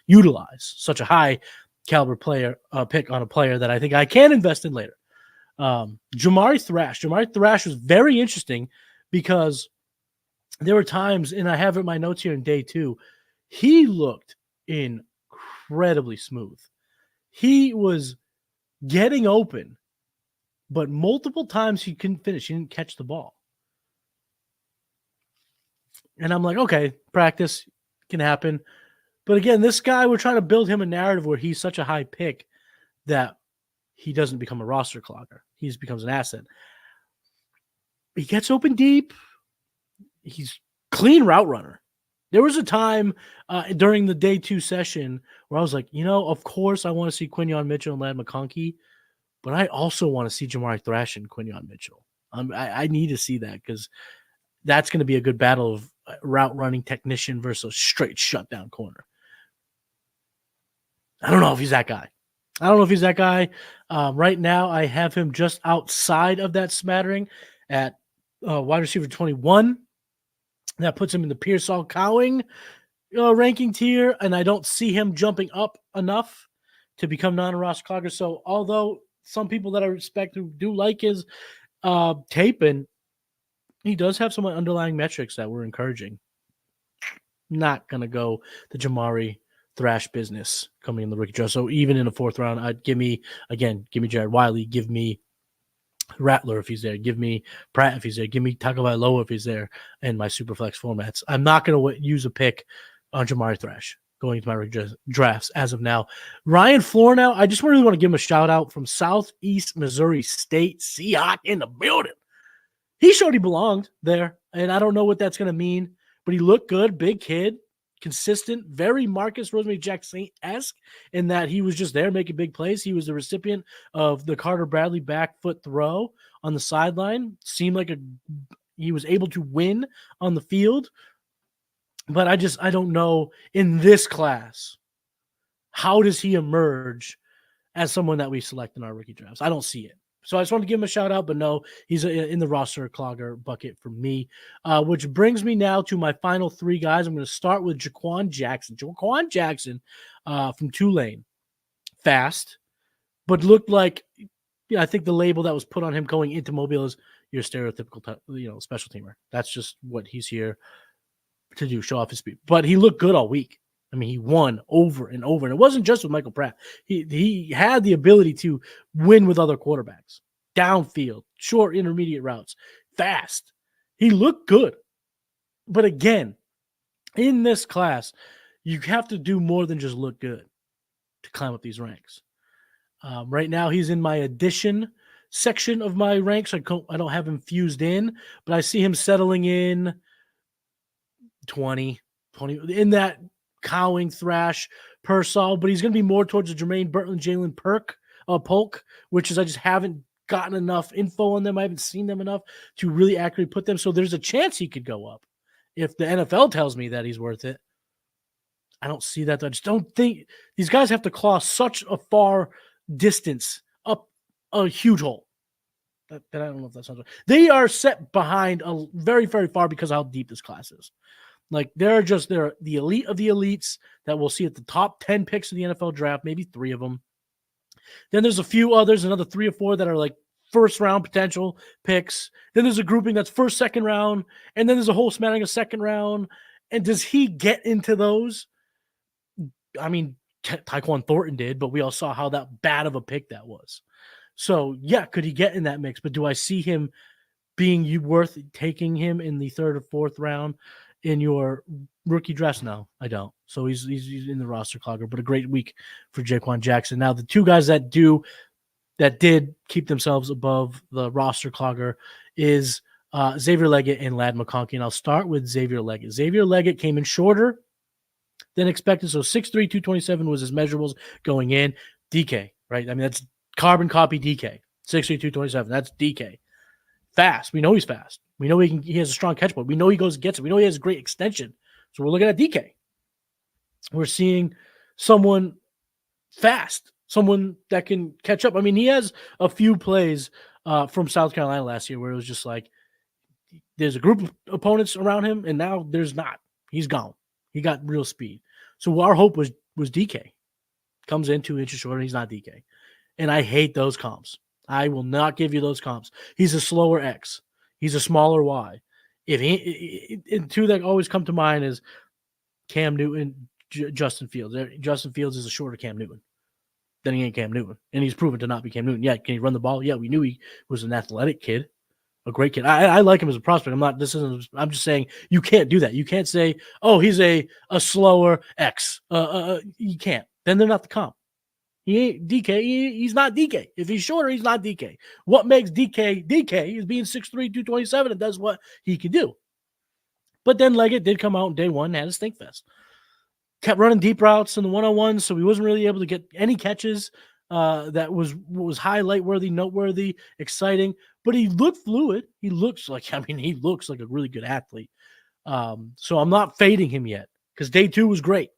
utilize such a high caliber player pick on a player that I think I can invest in later. Jamari Thrash. Jamari Thrash was very interesting because there were times, and I have it in my notes here in day 2, he looked incredibly smooth. He was getting open, but multiple times he couldn't finish. He didn't catch the ball. And I'm like, okay, practice can happen. But again, this guy, we're trying to build him a narrative where he's such a high pick that he doesn't become a roster clogger. He becomes an asset. He gets open deep. He's clean route runner. There was a time during the day 2 session where I was like, of course I want to see Quinyon Mitchell and Ladd McConkey, but I also want to see Jamari Thrash and Quinyon Mitchell. I need to see that because that's going to be a good battle of route running technician versus straight shutdown corner. I don't know if he's that guy. Right now, I have him just outside of that smattering at wide receiver 21. That puts him in the Pearsall Cowing ranking tier, and I don't see him jumping up enough to become non-roster clogger. So although some people that I respect who do like his tape, and he does have some underlying metrics that were encouraging, not going to go the Jamari Thrash business coming in the rookie draft. So even in the 4th round, I'd give me Jared Wiley, give me Rattler if he's there, give me Pratt if he's there, give me Tagovailoa if he's there in my Superflex formats. I'm not going to use a pick on Jamari Thrash going into my rookie drafts as of now. Ryan Flournow, I just really want to give him a shout out from Southeast Missouri State, Seahawk in the building. He showed he belonged there, and I don't know what that's going to mean, but he looked good, big kid, consistent, very Marcus Rosemary-Jackson-esque in that he was just there making big plays. He was the recipient of the Carter Bradley back foot throw on the sideline. Seemed like he was able to win on the field. But I don't know in this class, how does he emerge as someone that we select in our rookie drafts? I don't see it. So I just want to give him a shout out, but no, he's in the roster clogger bucket for me, which brings me now to my final 3 guys. I'm going to start with Jaquan Jackson. Jaquan Jackson from Tulane, fast, but looked like, I think the label that was put on him going into Mobile is your stereotypical, special teamer. That's just what he's here to do, show off his speed. But he looked good all week. I mean, he won over and over. And it wasn't just with Michael Pratt. He had the ability to win with other quarterbacks. Downfield, short intermediate routes, fast. He looked good. But again, in this class, you have to do more than just look good to climb up these ranks. Right now, he's in my addition section of my ranks. I don't have him fused in, but I see him settling in 20 in that Cowing, Thrash, Pearsall, but he's going to be more towards the Jermaine Burton, Jalen Polk, which is I just haven't gotten enough info on them. I haven't seen them enough to really accurately put them. So there's a chance he could go up if the NFL tells me that he's worth it. I don't see that. I just don't think these guys have to claw such a far distance up a huge hole. That I don't know if that sounds right. They are set behind a very, very far because of how deep this class is. Like they're the elite of the elites that we'll see at the top 10 picks of the NFL draft, maybe 3 of them. Then there's a few others, another 3 or 4 that are like first round potential picks. Then there's a grouping that's first, second round. And then there's a whole smattering of second round. And does he get into those? I mean, Tyquan Thornton did, but we all saw how that bad of a pick that was. So yeah, could he get in that mix? But do I see him being worth taking him in the 3rd or 4th round in your rookie drafts? No, I don't. So he's in the roster clogger, but a great week for Jaquan Jackson. Now, the 2 guys that did keep themselves above the roster clogger is Xavier Leggett and Ladd McConkey. And I'll start with Xavier Leggett. Xavier Leggett came in shorter than expected. So 6'3", 227 was his measurables going in. DK, right? I mean, that's carbon copy DK. 6'3", 227. That's DK. Fast. We know he's fast. We know he has a strong catch point. We know he goes and gets it. We know he has great extension. So we're looking at DK. We're seeing someone fast, someone that can catch up. I mean, he has a few plays from South Carolina last year where it was just like there's a group of opponents around him, and now there's not. He's gone. He got real speed. So our hope was DK. Comes in 2 inches shorter, he's not DK. And I hate those comps. I will not give you those comps. He's a slower X. He's a smaller Y. And 2 that always come to mind is Cam Newton, Justin Fields. Justin Fields is a shorter Cam Newton. Then he ain't Cam Newton. And he's proven to not be Cam Newton. Yeah, can he run the ball? Yeah, we knew he was an athletic kid, a great kid. I like him as a prospect. I'm just saying you can't do that. You can't say, oh, he's a slower X. You can't. Then they're not the comp. He ain't DK. He's not DK. If he's shorter, he's not DK. What makes DK is being 6'3", 227 and does what he can do. But then Leggett did come out in day one and had a stink fest. Kept running deep routes in the one-on-one, so he wasn't really able to get any catches that was highlight worthy, noteworthy, exciting. But he looked fluid. He looks like a really good athlete. So I'm not fading him yet because day 2 was great.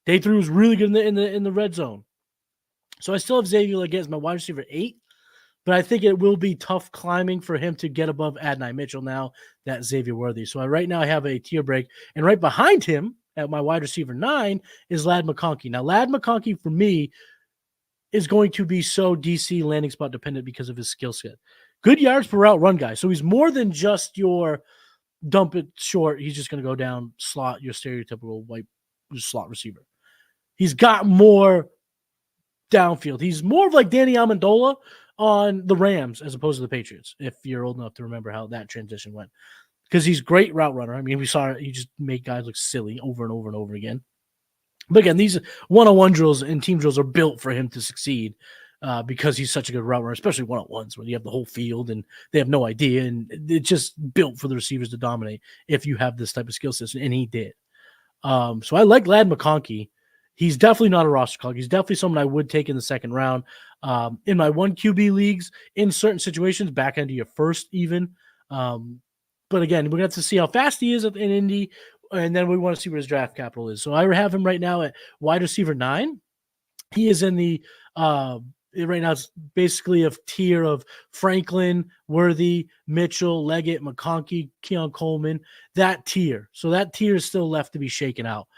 Day 3 was really good in the red zone. So I still have Xavier Leggett as my wide receiver 8, but I think it will be tough climbing for him to get above Adonai Mitchell now that Xavier Worthy. So right now I have a tier break, and right behind him at my wide receiver 9 is Ladd McConkey. Now, Ladd McConkey for me is going to be so DC landing spot dependent because of his skill set. Good yards per route run guy. So he's more than just your dump it short. He's just going to go down slot, your stereotypical white slot receiver. He's got more downfield. He's more of like Danny Amendola on the Rams as opposed to the Patriots, if you're old enough to remember how that transition went. Because he's great route runner. I mean, we saw he just make guys look silly over and over and over again. But again, these one-on-one drills and team drills are built for him to succeed because he's such a good route runner, especially one-on-ones when you have the whole field and they have no idea. And it's just built for the receivers to dominate if you have this type of skill system, and he did. So I like Ladd McConkey. He's definitely not a roster clog. He's definitely someone I would take in the second round. In my 1 QB leagues, in certain situations, back into your first even. But again, we're going to have to see how fast he is in Indy, and then we want to see where his draft capital is. So I have him right now at wide receiver 9. He is in the right now it's basically a tier of Franklin, Worthy, Mitchell, Leggett, McConkey, Keon, Coleman, that tier. So that tier is still left to be shaken out.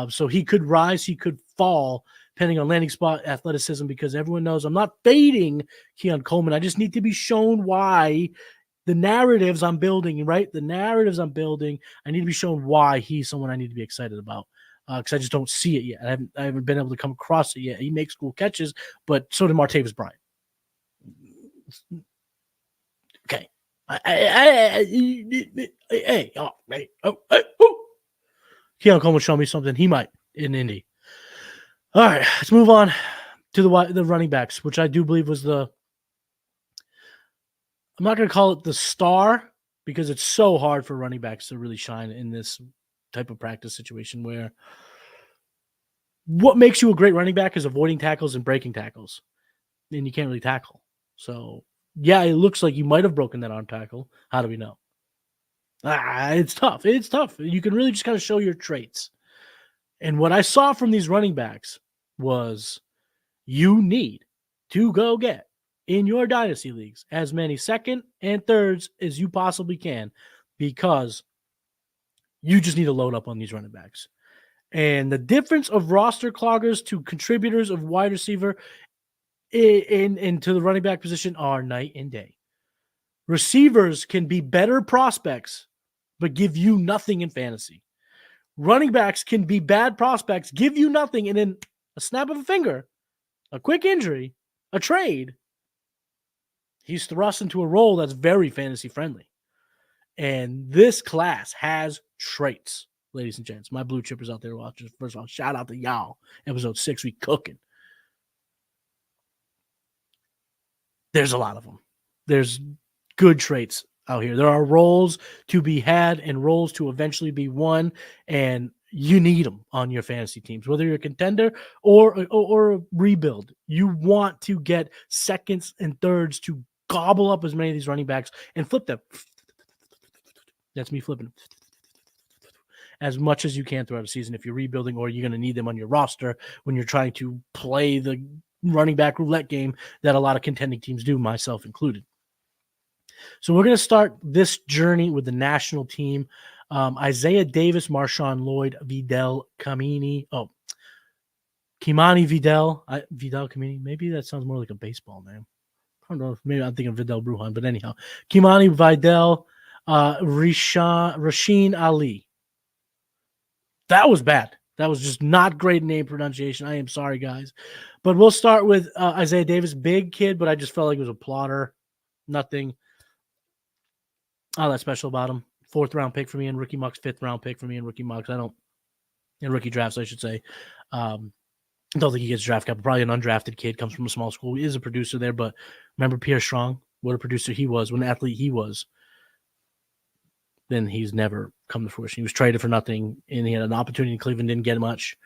So he could rise, he could fall, depending on landing spot, athleticism, because everyone knows I'm not fading Keon Coleman. I just need to be shown why the narratives I'm building, right? The narratives I'm building, I need to be shown why he's someone I need to be excited about. Because I just don't see it yet. I haven't been able to come across it yet. He makes cool catches, but so did Martavis Bryant. Okay. Keon Coleman show me something. He might in Indy. All right, let's move on to the running backs, which I do believe was I'm not going to call it the star because it's so hard for running backs to really shine in this type of practice situation where what makes you a great running back is avoiding tackles and breaking tackles. And you can't really tackle. So, yeah, it looks like you might have broken that arm tackle. How do we know? It's tough. It's tough. You can really just kind of show your traits. And what I saw from these running backs was you need to go get in your dynasty leagues as many second and thirds as you possibly can because you just need to load up on these running backs. And the difference of roster cloggers to contributors of wide receiver into the running back position are night and day. Receivers can be better prospects, but give you nothing in fantasy. Running backs can be bad prospects, give you nothing, and then a snap of a finger, a quick injury, a trade, he's thrust into a role that's very fantasy friendly. And this class has traits, ladies and gents. My blue chippers out there watching. First of all, shout out to y'all. Episode 6, we cooking. There's a lot of them. There's good traits out here. There are roles to be had and roles to eventually be won, and you need them on your fantasy teams, whether you're a contender or a rebuild. You want to get seconds and thirds to gobble up as many of these running backs and flip them. That's me flipping as much as you can throughout the season if you're rebuilding or you're going to need them on your roster when you're trying to play the running back roulette game that a lot of contending teams do, myself included. So we're going to start this journey with the national team. Isaiah Davis, MarShawn Lloyd, Kimani Vidal. Vidal Kamini. Maybe that sounds more like a baseball name. I don't know. Maybe I'm thinking Vidal Brujan, but anyhow. Kimani Vidal, Rasheen Ali. That was bad. That was just not great name pronunciation. I am sorry, guys. But we'll start with Isaiah Davis. Big kid, but I just felt like he was a plotter. Nothing all that special about him. 4th round pick for me in rookie mocks, 5th round pick for me in rookie mocks. In rookie drafts, I should say. Don't think he gets draft capital. Probably an undrafted kid, comes from a small school. He is a producer there, but remember Pierre Strong? What a producer he was, what an athlete he was. then he's never come to fruition. He was traded for nothing, and he had an opportunity in Cleveland, didn't get much.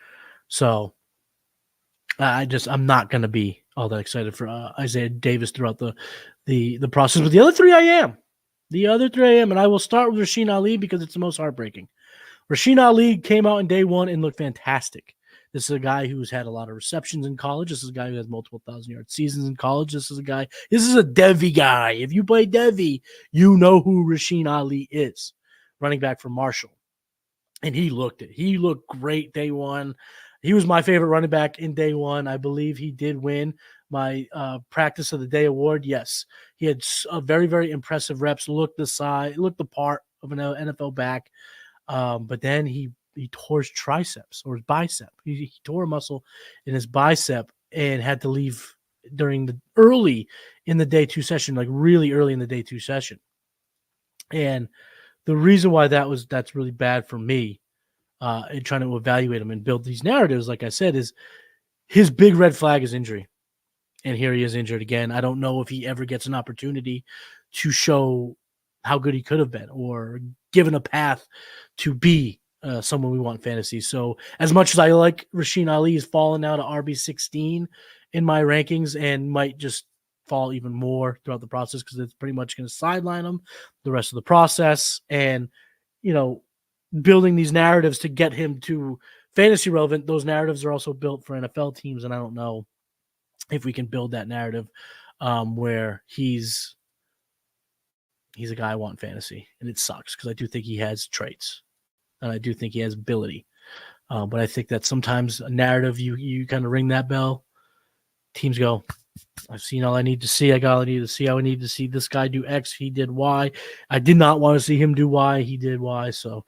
So I'm not going to be all that excited for Isaiah Davis throughout the process. But the other three I am. And I will start with Rasheen Ali because it's the most heartbreaking. Rasheen Ali came out in day one and looked fantastic. This is a guy who's had a lot of receptions in college. This is a guy who has multiple 1,000-yard seasons in college. This is a Devy guy. If you play Devy, you know who Rasheen Ali is. Running back for Marshall. And he looked it. He looked great day one. He was my favorite running back in day one. I believe he did win my practice of the day award. Yes, he had a very, very impressive reps. Looked the part of an NFL back. But then he tore his triceps or his bicep. He tore a muscle in his bicep and had to leave early in the day two session, like really early in the day two session. And the reason why that's really bad for me in trying to evaluate him and build these narratives, like I said, is his big red flag is injury. And here he is injured again. I don't know if he ever gets an opportunity to show how good he could have been or given a path to be someone we want in fantasy. So as much as I like Rasheen Ali, he's fallen now to RB16 in my rankings and might just fall even more throughout the process because it's pretty much going to sideline him the rest of the process. And, building these narratives to get him to fantasy relevant, those narratives are also built for NFL teams. And I don't know if we can build that narrative where he's a guy I want in fantasy. And it sucks because I do think he has traits and I do think he has ability. But I think that sometimes a narrative, you kind of ring that bell. Teams go, I've seen all I need to see. I got all I need to see. I would need to see this guy do X. He did Y. I did not want to see him do Y. He did Y. So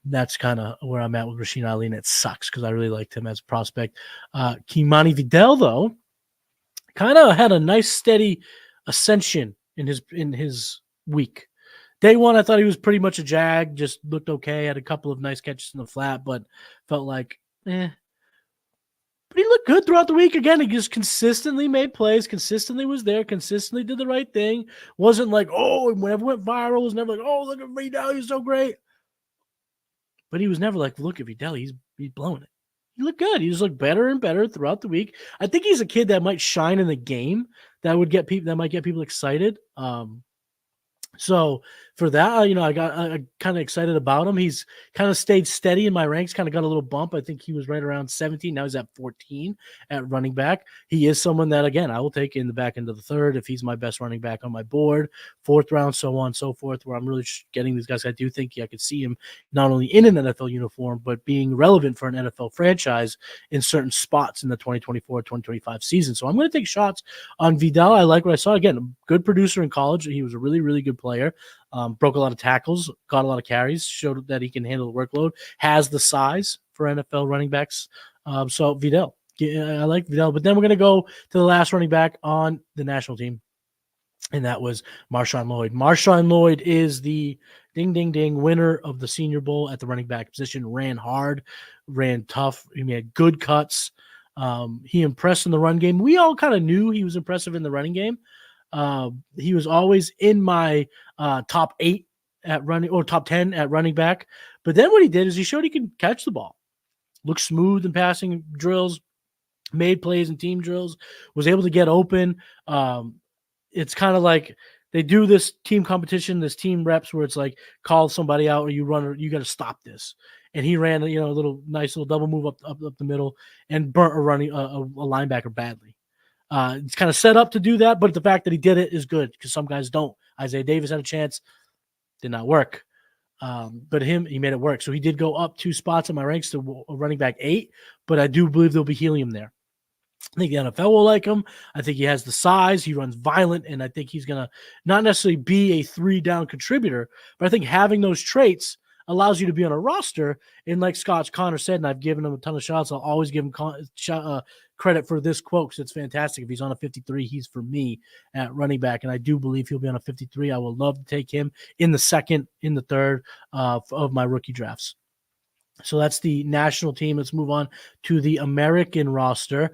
that's kind of where I'm at with Rasheen Ali, and it sucks because I really liked him as a prospect. Kimani Vidal, though, kind of had a nice steady ascension in his week. Day one, I thought he was pretty much a jag, just looked okay, had a couple of nice catches in the flat, but felt like, But he looked good throughout the week. Again, he just consistently made plays, consistently was there, consistently did the right thing. Wasn't like, whenever went viral, was never like, look at Vidal, he's so great. But he was never like, look at Vidal, he's blowing it. He looked good. He just looked better and better throughout the week. I think he's a kid that might shine in the game that might get people excited. So for that, I got kind of excited about him. He's kind of stayed steady in my ranks, kind of got a little bump. I think he was right around 17. Now he's at 14 at running back. He is someone that, again, I will take in the back end of the third if he's my best running back on my board, fourth round, so on and so forth, where I'm really getting these guys. I do think I could see him not only in an NFL uniform, but being relevant for an NFL franchise in certain spots in the 2024-2025 season. So I'm going to take shots on Vidal. I like what I saw. Again, a good producer in college. He was a really, really good player. Broke a lot of tackles, got a lot of carries, showed that he can handle the workload, has the size for NFL running backs. So Vidal, I like Vidal. But then we're going to go to the last running back on the national team, and that was MarShawn Lloyd. MarShawn Lloyd is the ding winner of the Senior Bowl at the running back position. Ran hard, ran tough. He made good cuts. He impressed in the run game. We all kind of knew he was impressive in the running game. He was always in my top 8 at running or top 10 at running back. But then what he did is he showed he can catch the ball, look smooth in passing drills, made plays in team drills, was able to get open. It's kind of like they do this team competition, this team reps where it's like call somebody out or you run or you got to stop this. And he ran, a nice little double move up the middle and burnt a linebacker badly. It's kind of set up to do that, but the fact that he did it is good because some guys don't. Isaiah Davis had a chance, did not work. But he made it work. So he did go up 2 spots in my ranks to a running back 8, but I do believe there'll be helium there. I think the NFL will like him. I think he has the size. He runs violent, and I think he's going to not necessarily be a 3-down contributor, but I think having those traits allows you to be on a roster. And like Scott Connor said, and I've given him a ton of shots, I'll always give him credit for this quote because it's fantastic. If he's on a 53, he's for me at running back, and I do believe he'll be on a 53. I will love to take him in the second, in the third of my rookie drafts. So that's the national team. Let's move on to the American roster.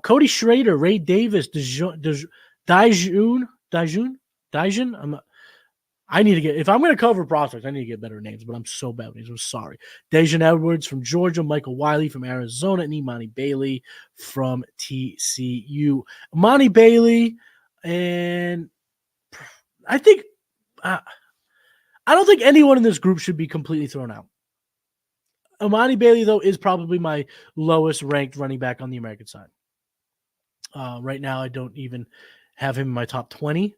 Cody Shrader, Ray Davis, Dijun. if I'm going to cover prospects, I need to get better names, but I'm so bad with these. I'm sorry. Dejan Edwards from Georgia, Michael Wiley from Arizona, and Imani Bailey from TCU. Imani Bailey, and I think I don't think anyone in this group should be completely thrown out. Imani Bailey, though, is probably my lowest ranked running back on the American side. Right now, I don't even have him in my top 20.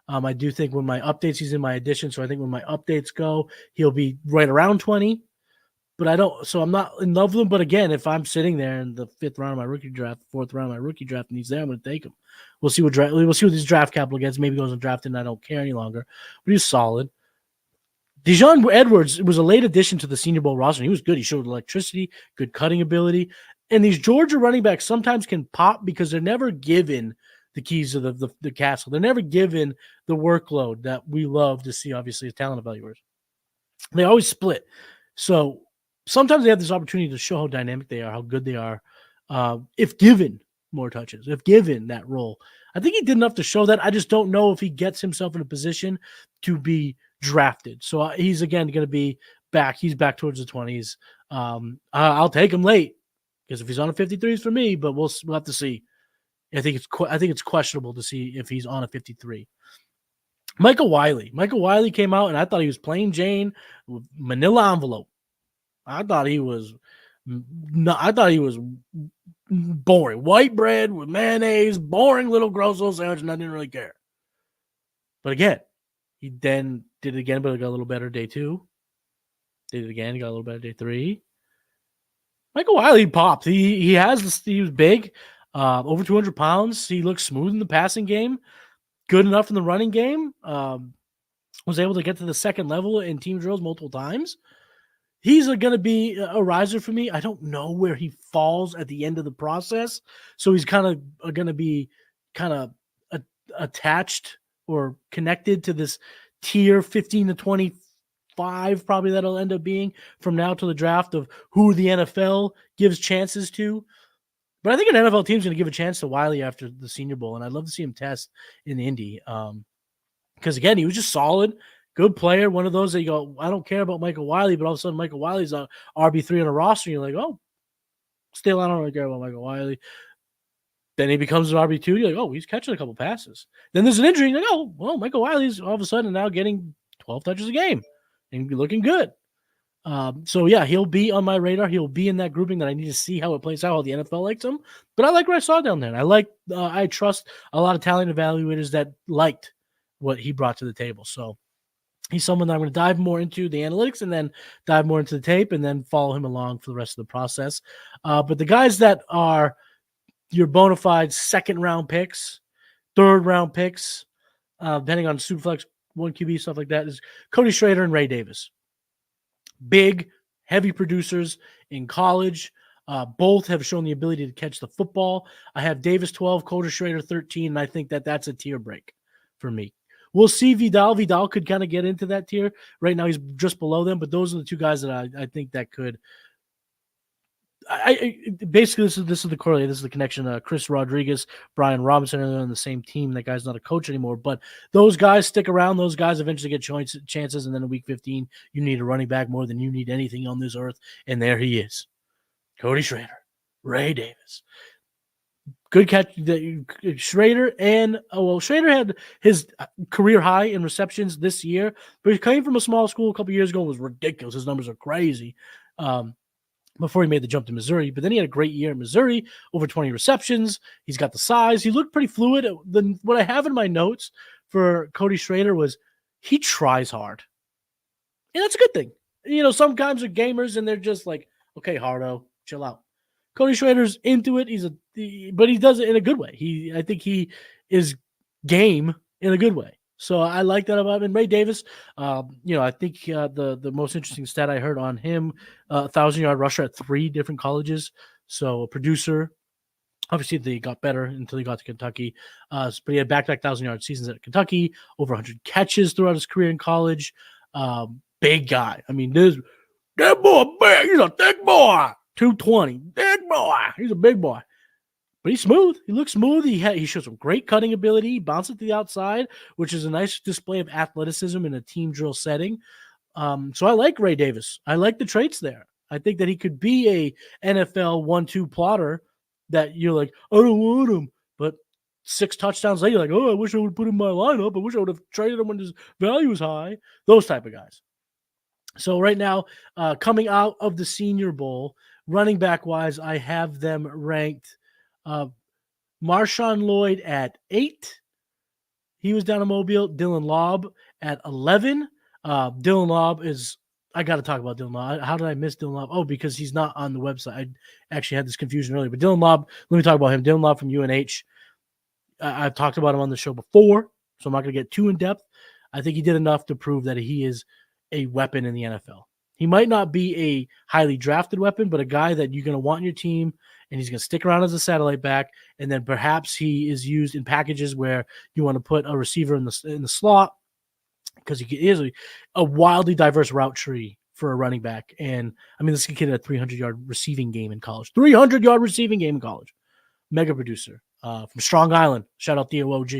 I do think when my updates, he's in my addition. So I think when my updates go, he'll be right around 20. But I'm not in love with him. But again, if I'm sitting there in the 5th round of my rookie draft, 4th round of my rookie draft, and he's there, I'm going to take him. We'll see what his draft capital gets. Maybe he goes undrafted and I don't care any longer. But he's solid. Dejan Edwards was a late addition to the Senior Bowl roster. He was good. He showed electricity, good cutting ability. And these Georgia running backs sometimes can pop because they're never given the keys to the castle. They're never given the workload that we love to see, obviously, as talent evaluators. They always split. So sometimes they have this opportunity to show how dynamic they are, how good they are, if given more touches, if given that role. I think he did enough to show that. I just don't know if he gets himself in a position to be drafted. So he's, again, going to be back. He's back towards the 20s. I'll take him late because if he's on a 53, it's for me, but we'll have to see. I think it's questionable to see if he's on a 53. Michael Wiley came out, and I thought he was plain Jane with manila envelope. I thought he was boring. White bread with mayonnaise, boring little gross little sandwich, and I didn't really care. But again, he then did it again, but it got a little better day 2. Did it again, he got a little better day 3. Michael Wiley popped. He was big. Over 200 pounds. He looks smooth in the passing game. Good enough in the running game. Was able to get to the second level in team drills multiple times. He's going to be a riser for me. I don't know where he falls at the end of the process. So he's kind of going to be attached or connected to this tier 15 to 25, probably that'll end up being from now to the draft of who the NFL gives chances to. But I think an NFL team's going to give a chance to Wiley after the Senior Bowl, and I'd love to see him test in Indy. Because, again, he was just solid, good player, one of those that you go, I don't care about Michael Wiley, but all of a sudden Michael Wiley's a RB3 on a roster, and you're like, oh, still I don't really care about Michael Wiley. Then he becomes an RB2, you're like, oh, he's catching a couple passes. Then there's an injury, you're like, oh, well, Michael Wiley's all of a sudden now getting 12 touches a game and looking good. So yeah, he'll be on my radar. He'll be in that grouping that I need to see how it plays out, how the NFL likes him. But I like what I saw down there. And I trust a lot of talent evaluators that liked what he brought to the table. So he's someone that I'm going to dive more into the analytics and then dive more into the tape and then follow him along for the rest of the process. But the guys that are your bona fide second round picks, third round picks, depending on Superflex, 1 QB, stuff like that, is Cody Shrader and Ray Davis. Big, heavy producers in college. Both have shown the ability to catch the football. I have Davis 12, Cody Shrader 13, and I think that's a tier break for me. We'll see Vidal. Vidal could kind of get into that tier. Right now he's just below them, but those are the two guys that I think that could. Basically, this is the correlate. This is the connection. Chris Rodriguez, Brian Robinson are on the same team. That guy's not a coach anymore, but those guys stick around. Those guys eventually get chances, and then in week 15, you need a running back more than you need anything on this earth, and there he is. Cody Shrader, Ray Davis. Good catch. Shrader Shrader had his career high in receptions this year, but he came from a small school a couple years ago. It was ridiculous. His numbers are crazy. Before he made the jump to Missouri. But then he had a great year in Missouri, over 20 receptions. He's got the size. He looked pretty fluid. What I have in my notes for Cody Shrader was he tries hard. And that's a good thing. You know, sometimes they're gamers and they're just like, okay, Hardo, chill out. Cody Schrader's into it. But he does it in a good way. I think he is game in a good way. So I like that about him. And Ray Davis, I think the most interesting stat I heard on him, 1,000-yard rusher at 3 different colleges. So a producer. Obviously, they got better until he got to Kentucky. But he had back-to-back 1,000-yard seasons at Kentucky, over 100 catches throughout his career in college. Big guy. I mean, that boy big. He's a thick boy. 220. Big boy. He's a big boy. But he's smooth. He looks smooth. He shows some great cutting ability. He bounces to the outside, which is a nice display of athleticism in a team drill setting. So I like Ray Davis. I like the traits there. I think that he could be a NFL 1-2 plotter that you're like, I don't want him. But 6 touchdowns later, you're like, oh, I wish I would have put him in my lineup. I wish I would have traded him when his value was high. Those type of guys. So right now, coming out of the Senior Bowl, running back wise, I have them ranked. MarShawn Lloyd at 8. He was down in Mobile. Dylan Lobb at 11. Dylan Lobb is – I got to talk about Dylan Lobb. How did I miss Dylan Lobb? Oh, because he's not on the website. I actually had this confusion earlier. But Dylan Lobb, let me talk about him. Dylan Lobb from UNH. I've talked about him on the show before, so I'm not going to get too in-depth. I think he did enough to prove that he is a weapon in the NFL. He might not be a highly drafted weapon, but a guy that you're going to want in your team, and he's going to stick around as a satellite back, and then perhaps he is used in packages where you want to put a receiver in the slot because he is a wildly diverse route tree for a running back. And, I mean, this kid had a 300-yard receiving game in college. 300-yard receiving game in college. Mega producer from Strong Island. Shout out Theo OG.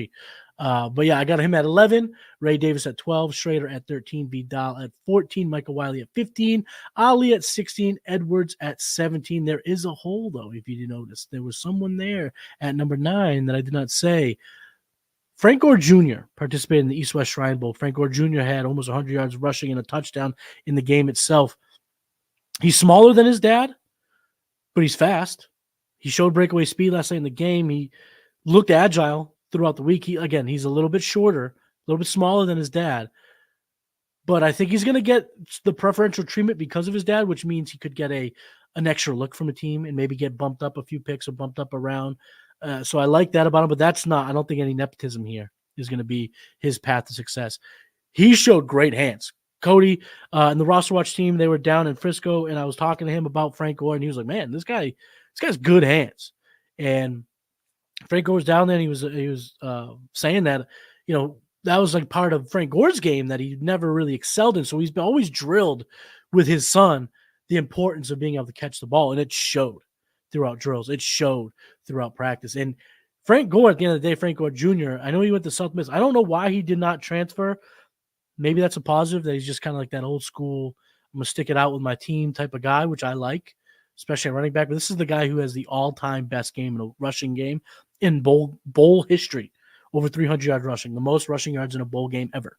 But yeah, I got him at 11, Ray Davis at 12, Shrader at 13, Vidal at 14, Michael Wiley at 15, Ali at 16, Edwards at 17. There is a hole, though, if you didn't notice. There was someone there at number 9 that I did not say. Frank Gore Jr. participated in the East-West Shrine Bowl. Frank Gore Jr. had almost 100 yards rushing and a touchdown in the game itself. He's smaller than his dad, but he's fast. He showed breakaway speed last night in the game. He looked agile throughout the week. He's a little bit shorter, a little bit smaller than his dad. But I think he's going to get the preferential treatment because of his dad, which means he could get an extra look from a team and maybe get bumped up a few picks or bumped up around. So I like that about him, but I don't think any nepotism here is going to be his path to success. He showed great hands. Cody and the Roster Watch team, they were down in Frisco, and I was talking to him about Frank Gore, and he was like, man, this guy's good hands. And Frank Gore was down there, and he was saying that, that was like part of Frank Gore's game that he never really excelled in. So he's been always drilled with his son the importance of being able to catch the ball, and it showed throughout drills. It showed throughout practice. And Frank Gore, at the end of the day, Frank Gore Jr., I know he went to South Miss. I don't know why he did not transfer. Maybe that's a positive, that he's just kind of like that old school, I'm going to stick it out with my team type of guy, which I like, especially at running back. But this is the guy who has the all-time best game in a rushing game in bowl history, over 300-yard rushing, the most rushing yards in a bowl game ever.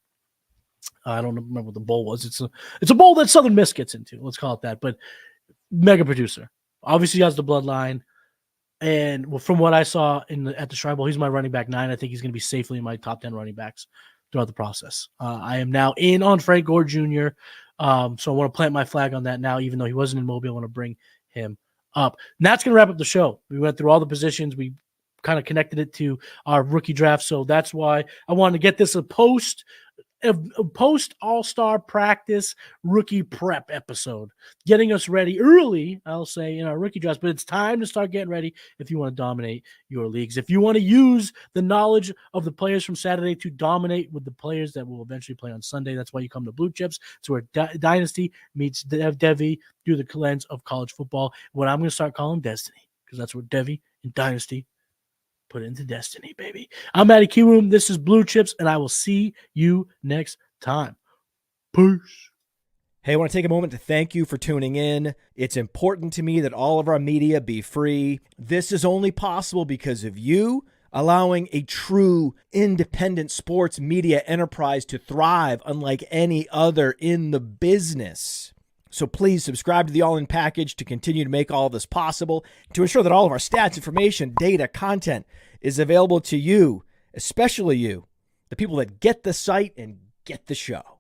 I don't remember what the bowl was. It's a bowl that Southern Miss gets into. Let's call it that. But mega producer. Obviously, he has the bloodline. And from what I saw at the Shrine Bowl, he's my running back 9. I think he's going to be safely in my top 10 running backs throughout the process. I am now in on Frank Gore Jr., so I want to plant my flag on that now, even though he wasn't in Mobile. I want to bring him up. And that's going to wrap up the show. We went through all the positions. We kind of connected it to our rookie draft, so that's why I wanted to get this a post All-Star practice rookie prep episode, getting us ready early, I'll say, in our rookie drafts. But it's time to start getting ready if you want to dominate your leagues. If you want to use the knowledge of the players from Saturday to dominate with the players that will eventually play on Sunday, that's why you come to Blue Chips. It's where Dynasty meets Devy through the lens of college football. What I'm going to start calling Destiny, because that's what Devy and Dynasty put into Destiny, baby. I'm Matty Kiwoom. This is Blue Chips, and I will see you next time. Peace. Hey, I want to take a moment to thank you for tuning in. It's important to me that all of our media be free. This is only possible because of you allowing a true independent sports media enterprise to thrive unlike any other in the business. So please subscribe to the All-In Package to continue to make all of this possible, to ensure that all of our stats, information, data, content is available to you, especially you, the people that get the site and get the show.